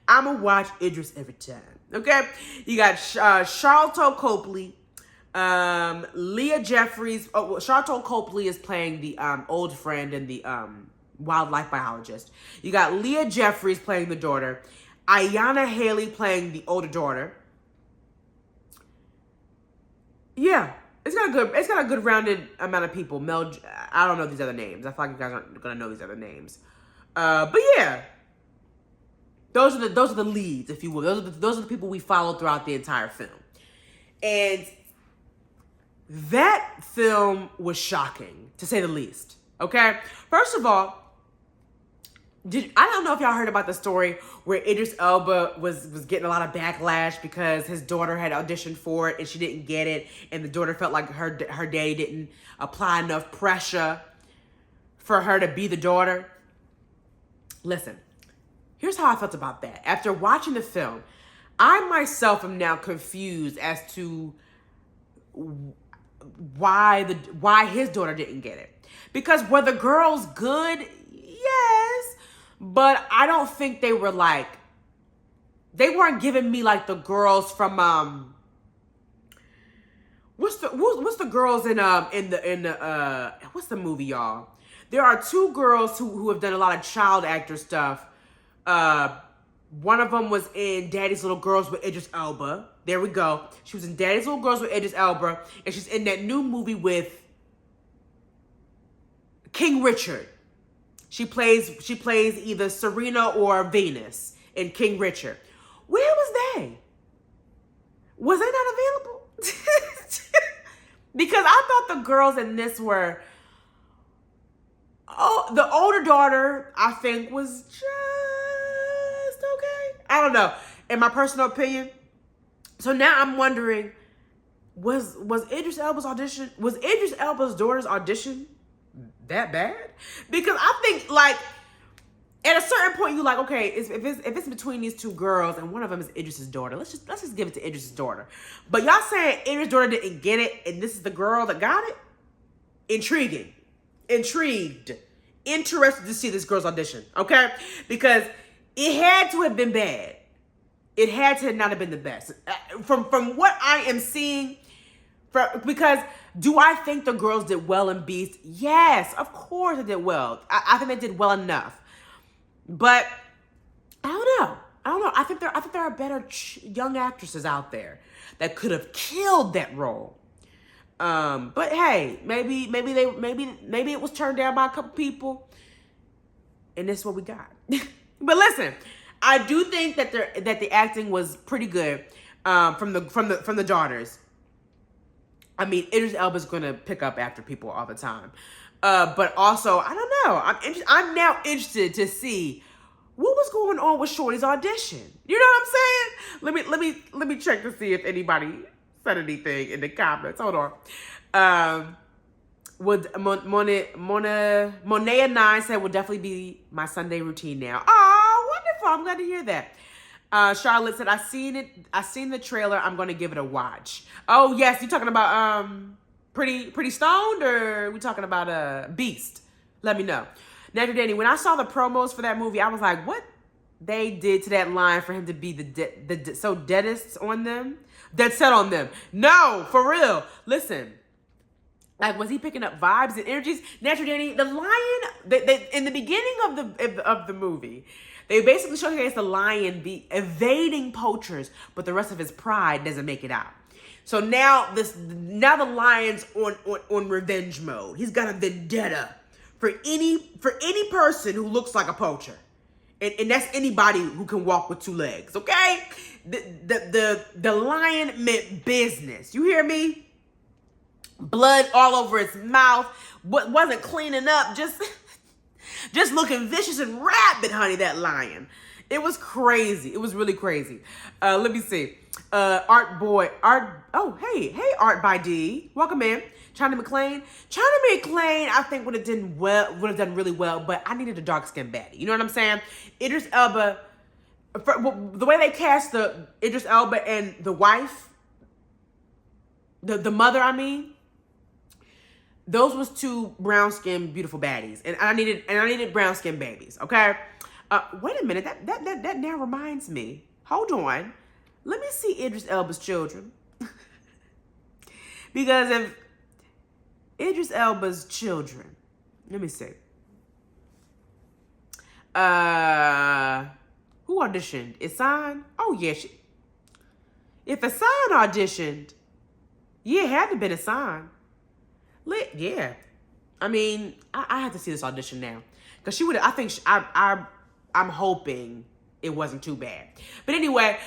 I'm gonna watch Idris every time, okay? You got Charlton Copley, Leah Jeffries. Charlton Copley is playing the old friend and the wildlife biologist. You got Leah Jeffries playing the daughter, Ayanna Haley playing the older daughter. Yeah, it's got a good rounded amount of people. I don't know these other names. I feel like you guys aren't gonna know these other names. But yeah, those are the leads, if you will. Those are the people we follow throughout the entire film. And that film was shocking, to say the least. Okay, first of all, I don't know if y'all heard about the story where Idris Elba was getting a lot of backlash because his daughter had auditioned for it and she didn't get it, and the daughter felt like her daddy didn't apply enough pressure for her to be the daughter. Listen, here's how I felt about that. After watching the film, I myself am now confused as to why his daughter didn't get it. Because were the girls good? Yes. But I don't think they were like, they weren't giving me like the girls from what's the girls in the what's the movie, y'all? There are 2 girls who have done a lot of child actor stuff. One of them was in Daddy's Little Girls with Idris Elba. There we go. She was in Daddy's Little Girls with Idris Elba, and she's in that new movie with King Richard. She plays either Serena or Venus in King Richard. Where was they? Was they not available? Because I thought the girls in this were, the older daughter, I think, was just okay. I don't know. In my personal opinion. So now I'm wondering, was Idris Elba's daughter's audition that bad? Because I think, like, at a certain point, you're like, okay, if it's between these 2 girls and one of them is Idris's daughter, let's just give it to Idris's daughter. But y'all saying Idris's daughter didn't get it and this is the girl that got it? Intrigued, interested to see this girl's audition, okay? Because it had to have been bad. It had to not have been the best. From what I am seeing, because do I think the girls did well in Beast? Yes, of course they did well. I think they did well enough. But I don't know. I think there are better young actresses out there that could have killed that role. But hey, maybe it was turned down by a couple people, and this is what we got. But listen, I do think that the acting was pretty good from the daughters. I mean, Idris Elba's gonna pick up after people all the time, but also I don't know. I'm now interested to see what was going on with Shorty's audition. You know what I'm saying? Let me check to see if anybody said anything in the comments. Hold on. Would Monet9 said will definitely be my Sunday routine now. Oh, wonderful! I'm glad to hear that. Charlotte said, I seen the trailer. I'm going to give it a watch. Oh, yes. You talking about Pretty Stoned, or we talking about Beast? Let me know. Natural Danny, when I saw the promos for that movie, I was like, what they did to that line for him to be so deadest on them? Dead set on them. No, for real. Listen. Like, was he picking up vibes and energies? Natural Danny, the lion, they in the beginning of the movie, they basically showcase the lion be evading poachers, but the rest of his pride doesn't make it out. So now the lion's on revenge mode. He's got a vendetta for any person who looks like a poacher. And that's anybody who can walk with two legs, okay? The lion meant business. You hear me? Blood all over its mouth. Wasn't cleaning up. Just looking vicious and rabid, honey, that lion. It was crazy. It was really crazy. Let me see. Art, oh, hey, Art by D. Welcome in. China McClain, I think would have done really well, but I needed a dark skinned baddie. You know what I'm saying? Idris Elba, the way they cast the Idris Elba and the wife, the mother, I mean, those was two brown skinned beautiful baddies, and I needed brown skinned babies. Okay, wait a minute, that now reminds me. Hold on, let me see Idris Elba's children, because if Idris Elba's children. Let me see. Who auditioned? Isan? Oh, yeah. If Isan auditioned, yeah, it had to be Isan. Yeah. I mean, I have to see this audition now. Because she would have, I'm hoping it wasn't too bad. But anyway,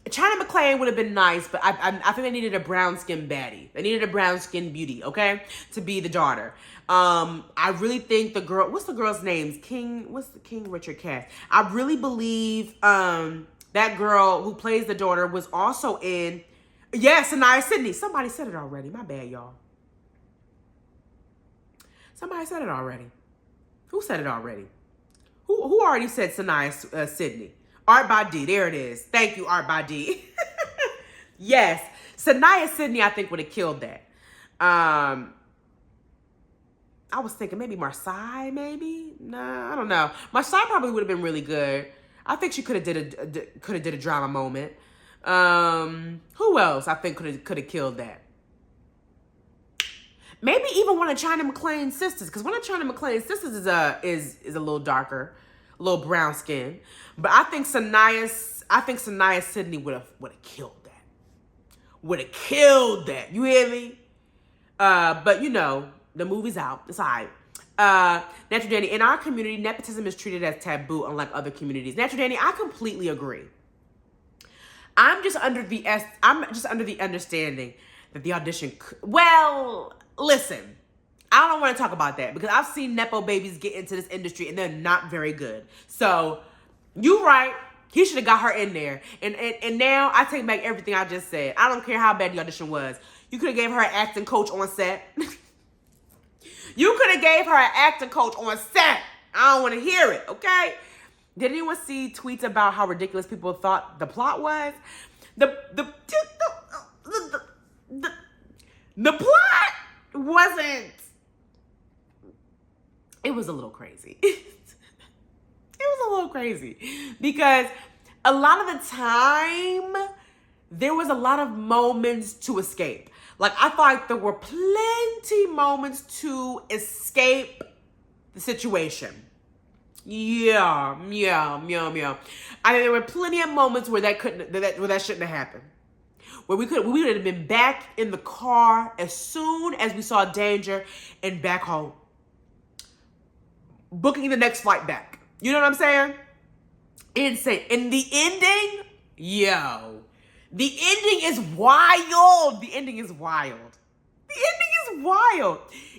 China McClain would have been nice, but I think they needed a brown-skinned baddie. They needed a brown-skinned beauty, okay, to be the daughter. I really think the girl, what's the girl's name? What's the King Richard cast? I really believe that girl who plays the daughter was also in, Sanaya Sidney. Somebody said it already. My bad, y'all. Somebody said it already. Who said it already? Who already said Sanaya Sidney? Art by D. There it is. Thank you, Art by D. Yes. Sanaya Sidney, I think, would have killed that. I was thinking maybe Marseille, maybe? Nah, I don't know. Marseille probably would have been really good. I think she could have did a drama moment. Who else I think could have killed that? Maybe even one of China McClain's sisters, because one of China McClain's sisters is a little darker, a little brown skin. But I think Sanaya Sidney would have killed that. Would have killed that. You hear me? But you know, the movie's out. It's all right. Natural Danny, in our community, nepotism is treated as taboo, unlike other communities. Natural Danny, I completely agree. I'm just under the understanding that the audition. Well, listen, I don't want to talk about that because I've seen nepo babies get into this industry and they're not very good. So you right. He should have got her in there. And now I take back everything I just said. I don't care how bad the audition was. You could have gave her an acting coach on set. You could have gave her an acting coach on set. I don't want to hear it, okay? Did anyone see tweets about how ridiculous people thought the plot was? The plot wasn't. It was a little crazy. It was a little crazy because a lot of the time there was a lot of moments to escape. Like I thought like there were plenty moments to escape the situation. Yeah. I mean, there were plenty of moments where that shouldn't have happened. Where we would have been back in the car as soon as we saw danger and back home. Booking the next flight back. You know what I'm saying? Insane. And the ending, the ending is wild. The ending is wild.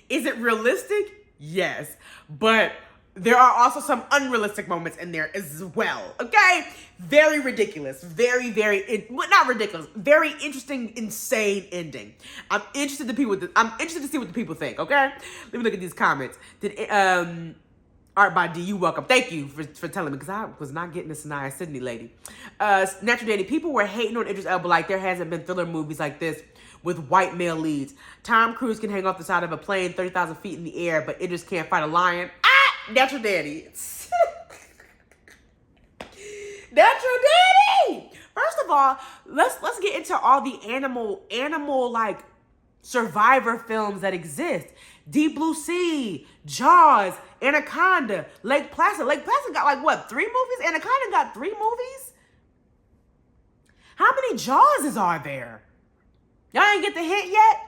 Is it realistic? Yes. But there are also some unrealistic moments in there as well. Okay? Very ridiculous. Not ridiculous. Very interesting, insane ending. I'm interested to see what the people think, okay? Let me look at these comments. Art by D, you welcome. Thank you for telling me, because I was not getting this Sanaya Sidney lady. Natural Danny, people were hating on Idris Elba like there hasn't been thriller movies like this with white male leads. Tom Cruise can hang off the side of a plane 30,000 feet in the air, but Idris can't fight a lion. Natural Danny. Natural Danny! First of all, let's get into all the animal like survivor films that exist. Deep Blue Sea, Jaws, Anaconda, Lake Placid. Lake Placid got like what, 3 movies? Anaconda got 3 movies? How many Jawses are there? Y'all ain't get the hint yet?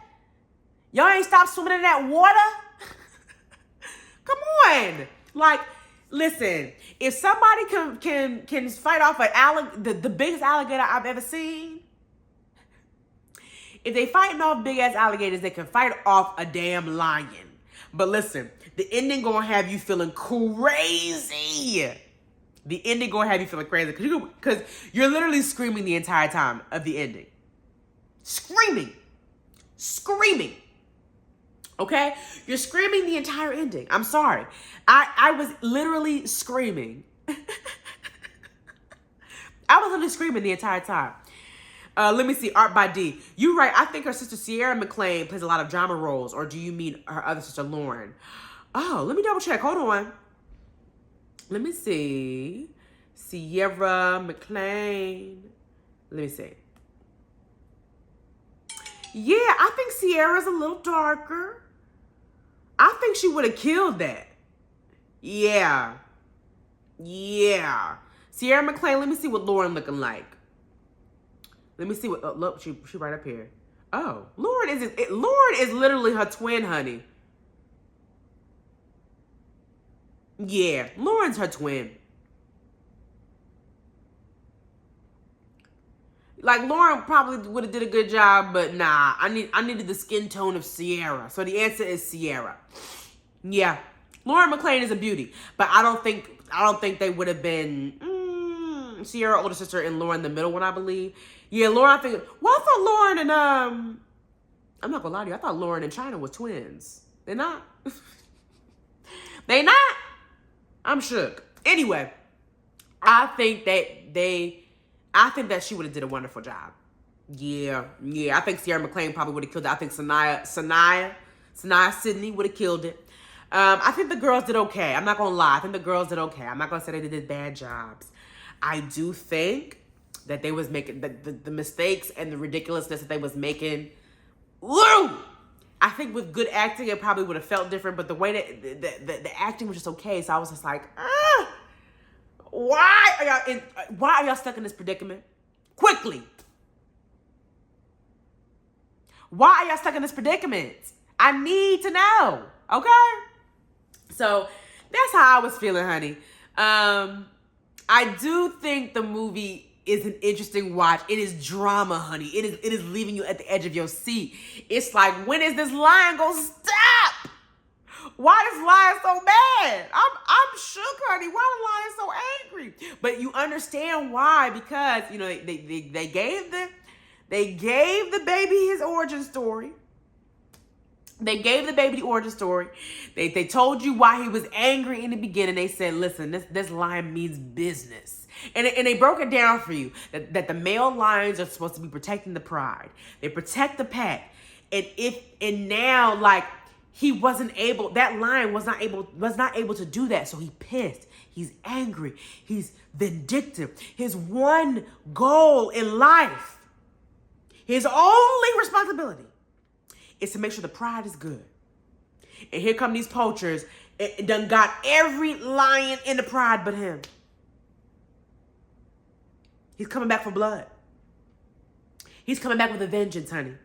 Y'all ain't stopped swimming in that water? Come on. Like, Listen, if somebody can fight off the biggest alligator I've ever seen, if they fighting off big ass alligators, they can fight off a damn lion. But listen, the ending gonna have you feeling crazy. The ending gonna have you feeling crazy because you're literally screaming the entire time of the ending. Screaming. Okay? You're screaming the entire ending. I'm sorry. I was literally screaming. I was literally screaming the entire time. Let me see. Art by D. You right. I think her sister Sierra McClain plays a lot of drama roles. Or do you mean her other sister Lauren? Oh, let me double check. Hold on. Let me see. Sierra McClain. Let me see. Yeah, I think Sierra's a little darker. I think she would have killed that. Yeah. Sierra McClain, let me see what Lauren looking like. Let me see what, oh, look, she right up here. Oh, Lauren is literally her twin, honey. Yeah, Lauren's her twin. Like, Lauren probably would have did a good job, but nah, I needed the skin tone of Sierra. So the answer is Sierra. Yeah. Lauren McClain is a beauty, but I don't think they would have been Sierra older sister and Lauren the middle one, I believe. Yeah, Lauren, I thought Lauren and I'm not gonna lie to you, I thought Lauren and China was twins. They're not. They not? I'm shook. Anyway, I think that she would have did a wonderful job. Yeah. I think Sierra McClain probably would have killed it. I think Sanaya Sidney would have killed it. I think the girls did okay. I'm not gonna lie. I think the girls did okay. I'm not gonna say they did bad jobs. I do think that they was making the mistakes and the ridiculousness that they was making. Woo! I think with good acting, it probably would have felt different. But the way that the acting was just okay. So I was just like, why are y'all stuck in this predicament? Quickly. Why are y'all stuck in this predicament? I need to know. Okay? So that's how I was feeling, honey. I do think the movie is an interesting watch. It is drama, honey. It is leaving you at the edge of your seat. It's like, when is this lion gonna stop? Why is lion so mad? I'm shook, honey. Why the lion so angry? But you understand why, because you know they gave the baby his origin story. They gave the baby the origin story. They told you why he was angry in the beginning. They said, listen, this lion means business. And they broke it down for you that the male lions are supposed to be protecting the pride. They protect the pack. And now, like, that lion was not able to do that. So he pissed. He's angry. He's vindictive. His one goal in life, his only responsibility, is to make sure the pride is good. And here come these poachers. It done got every lion in the pride but him. He's coming back for blood. He's coming back with a vengeance, honey.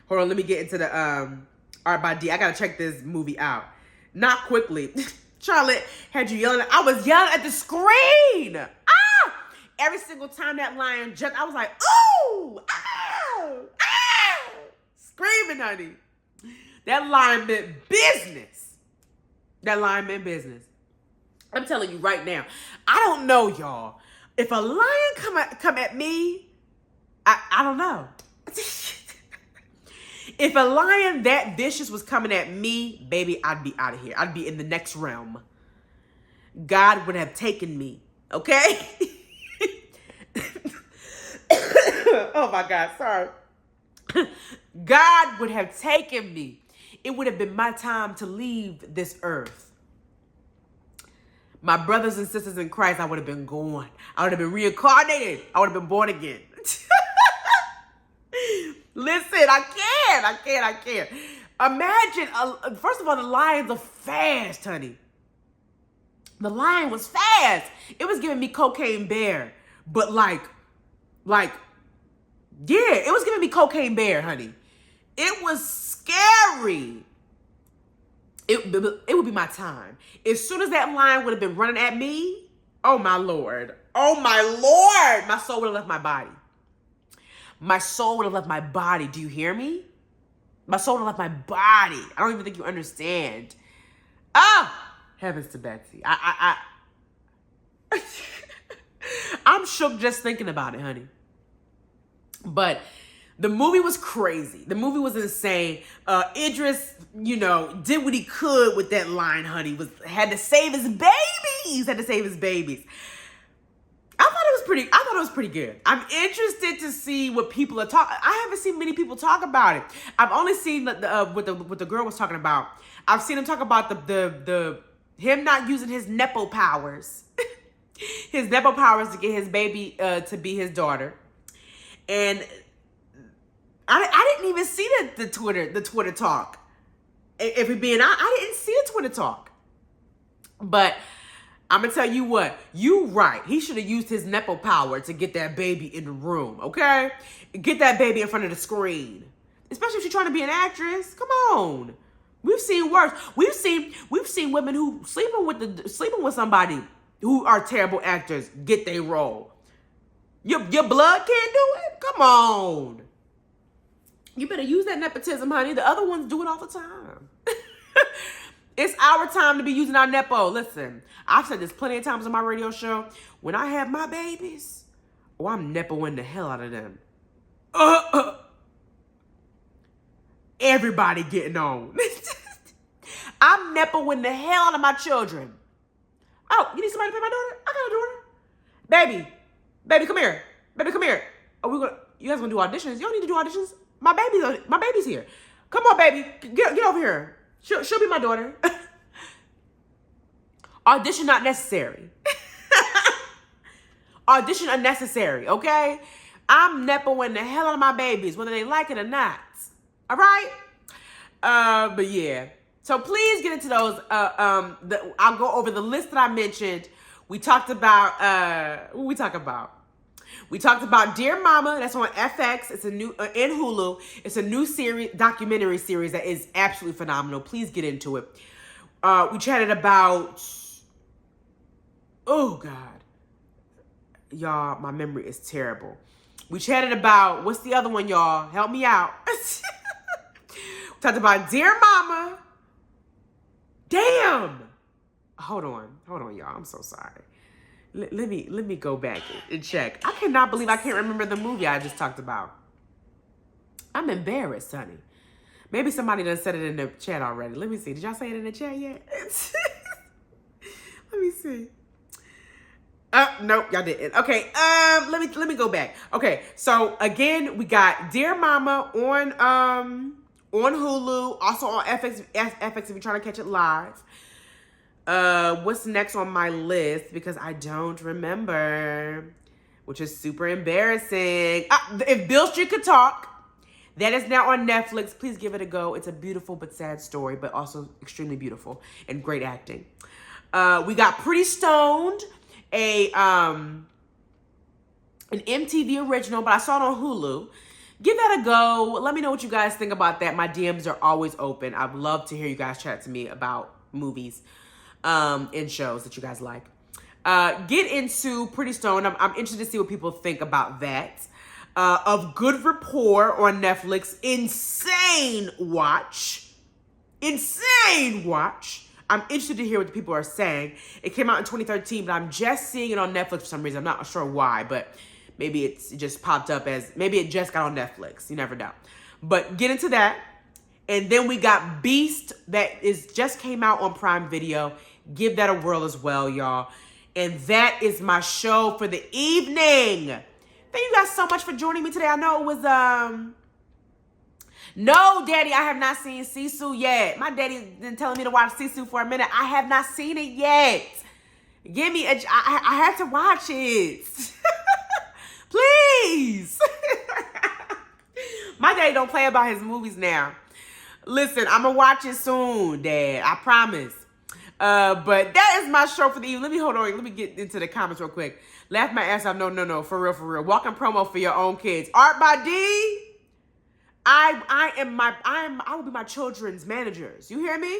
Hold on, let me get into the Art by D. I gotta check this movie out. Not quickly. Charlotte had you yelling. I was yelling at the screen. Every single time that lion jumped, I was like, ooh, ow, ow. Screaming, honey. That lion meant business. I'm telling you right now. I don't know, y'all. If a lion come at me, I don't know. If a lion that vicious was coming at me, baby, I'd be out of here. I'd be in the next realm. God would have taken me, okay? Oh my God, sorry. God would have taken me. It would have been my time to leave this earth. My brothers and sisters in Christ, I would have been gone. I would have been reincarnated. I would have been born again. Listen, I can't. Imagine, first of all, the lions are fast, honey. The lion was fast. It was giving me Cocaine Bear, but like, yeah, it was giving me Cocaine Bear, honey. It was scary. it would be my time. As soon as that line would have been running at me, oh my Lord. Oh my Lord. My soul would have left my body. My soul would have left my body. Do you hear me? My soul would have left my body. I don't even think you understand. Ah, heavens to Betsy. I'm shook just thinking about it, honey. But the movie was crazy. The movie was insane. Idris, did what he could with that line, honey. Had to save his babies. I thought it was pretty good. I'm interested to see what people are talking. I haven't seen many people talk about it. I've only seen what the girl was talking about. I've seen him talk about him not using his Nepo powers. His Nepo powers to get his baby to be his daughter. And I didn't even see the Twitter talk. If we're being honest, I didn't see a Twitter talk. But I'm going to tell you what, you right. He should have used his Nepo power to get that baby in the room, okay? Get that baby in front of the screen. Especially if she's trying to be an actress. Come on. We've seen worse. We've seen women who sleeping with somebody who are terrible actors get their role. Your blood can't do it? Come on. You better use that nepotism, honey. The other ones do it all the time. It's our time to be using our Nepo. Listen, I've said this plenty of times on my radio show. When I have my babies, I'm Nepoing the hell out of them. Everybody getting on. I'm Nepoing the hell out of my children. Oh, you need somebody to pay my daughter? I got a daughter. Baby, come here. Baby, come here. You guys gonna do auditions? You don't need to do auditions. My baby's here. Come on, baby. Get over here. She'll be my daughter. Audition not necessary. Audition unnecessary, okay? I'm Nepoing the hell out of my babies, whether they like it or not. All right? But yeah. So please get into those. I'll go over the list that I mentioned. We talked about, what we talk about? We talked about Dear Mama. That's on FX. It's a new, in Hulu. It's a new documentary series that is absolutely phenomenal. Please get into it. We chatted about, oh God. Y'all, my memory is terrible. We chatted about, what's the other one, y'all? Help me out. We talked about Dear Mama. Damn. Hold on, y'all. I'm so sorry. Let me go back and check. I cannot believe I can't remember the movie I just talked about. I'm embarrassed, honey. Maybe somebody done said it in the chat already. Let me see. Did y'all say it in the chat yet? Let me see. Nope, y'all didn't. Okay, let me go back. Okay, so again, we got Dear Mama on Hulu, also on FX if you're trying to catch it live. What's next on my list? Because I don't remember, which is super embarrassing. If Beale Street Could Talk, that is now on Netflix. Please give it a go. It's a beautiful but sad story, but also extremely beautiful and great acting. We got Pretty Stoned, an MTV original, but I saw it on Hulu. Give that a go. Let me know what you guys think about that. My DMs are always open. I'd love to hear you guys chat to me about movies and shows that you guys like. Get into Pretty Stoned. I'm interested to see what people think about that. Of Good Rapport on Netflix. Insane watch. I'm interested to hear what the people are saying. It came out in 2013, but I'm just seeing it on Netflix for some reason. I'm not sure why, but maybe it just popped up maybe it just got on Netflix. You never know. But get into that. And then we got Beast that just came out on Prime Video. Give that a whirl as well, y'all. And that is my show for the evening. Thank you guys so much for joining me today. I know it was, no, Daddy, I have not seen Sisu yet. My daddy's been telling me to watch Sisu for a minute. I have not seen it yet. Give me I have to watch it. Please. My daddy don't play about his movies now. Listen, I'm going to watch it soon, Dad. I promise. But that is my show for the evening. Let me get into the comments real quick. Laugh my ass off. No. For real. Walking promo for your own kids. Art by D. I will be my children's managers. You hear me?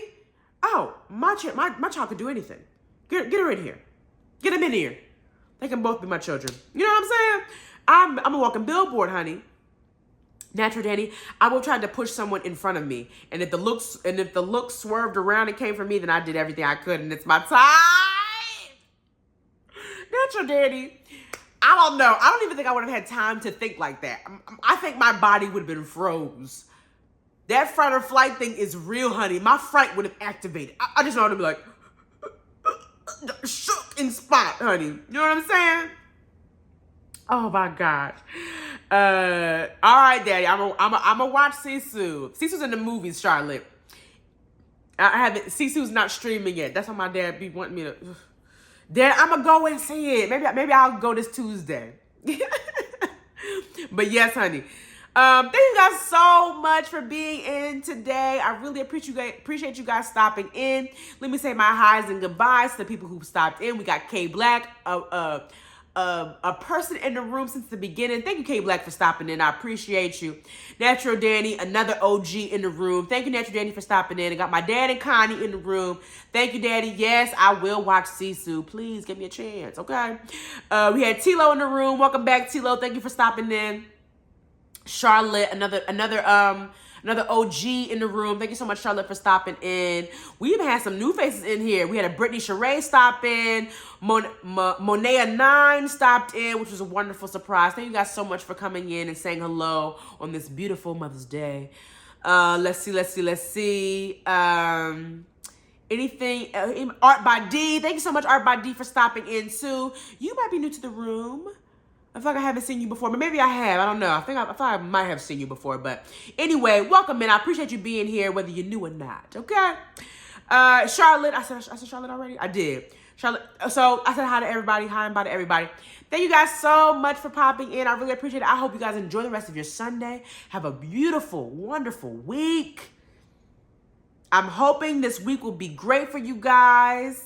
Oh, my child could do anything. Get her in here. Get him in here. They can both be my children. You know what I'm saying? I'm a walking billboard, honey. Natural Danny, I will try to push someone in front of me. And if the looks swerved around and came from me, then I did everything I could, and it's my time. Natural Danny, I don't know. I don't even think I would have had time to think like that. I think my body would have been froze. That fight or flight thing is real, honey. My fright would have activated. I just know how to be like, shook in spot, honey. You know what I'm saying? Oh my gosh. All right, Daddy. I'm a watch Sisu. Sisu's in the movies, Charlotte. I haven't. Sisu's not streaming yet. That's why my dad be wanting me to. Dad, I'm gonna go and see it. Maybe I'll go this Tuesday. But yes, honey. Thank you guys so much for being in today. I really appreciate you guys stopping in. Let me say my highs and goodbyes to the people who stopped in. We got K Black, a person in the room since the beginning. Thank you, K Black, for stopping in. I appreciate you. Natural Danny, another OG in the room. Thank you, Natural Danny, for stopping in. I got my dad and Connie in the room. Thank you, Daddy. Yes, I will watch Sisu. Please give me a chance, okay? We had Tilo in the room. Welcome back, Tilo. Thank you for stopping in. Charlotte, another OG in the room. Thank you so much, Charlotte, for stopping in. We even had some new faces in here. We had a Brittany Sheree stop in. Monea 9 stopped in, which was a wonderful surprise. Thank you guys so much for coming in and saying hello on this beautiful Mother's Day. Let's see. Anything? Art by D. Thank you so much, Art by D, for stopping in too. You might be new to the room. I feel like I haven't seen you before, but maybe I have. I don't know. I thought I might have seen you before, but anyway, welcome in. I appreciate you being here, whether you're new or not. Okay. Charlotte, I said Charlotte already. I did. Charlotte. So I said hi to everybody. Hi and bye to everybody. Thank you guys so much for popping in. I really appreciate it. I hope you guys enjoy the rest of your Sunday. Have a beautiful, wonderful week. I'm hoping this week will be great for you guys.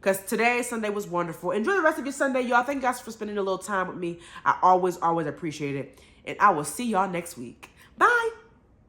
Because today, Sunday, was wonderful. Enjoy the rest of your Sunday, y'all. Thank you guys for spending a little time with me. I always appreciate it. And I will see y'all next week. Bye.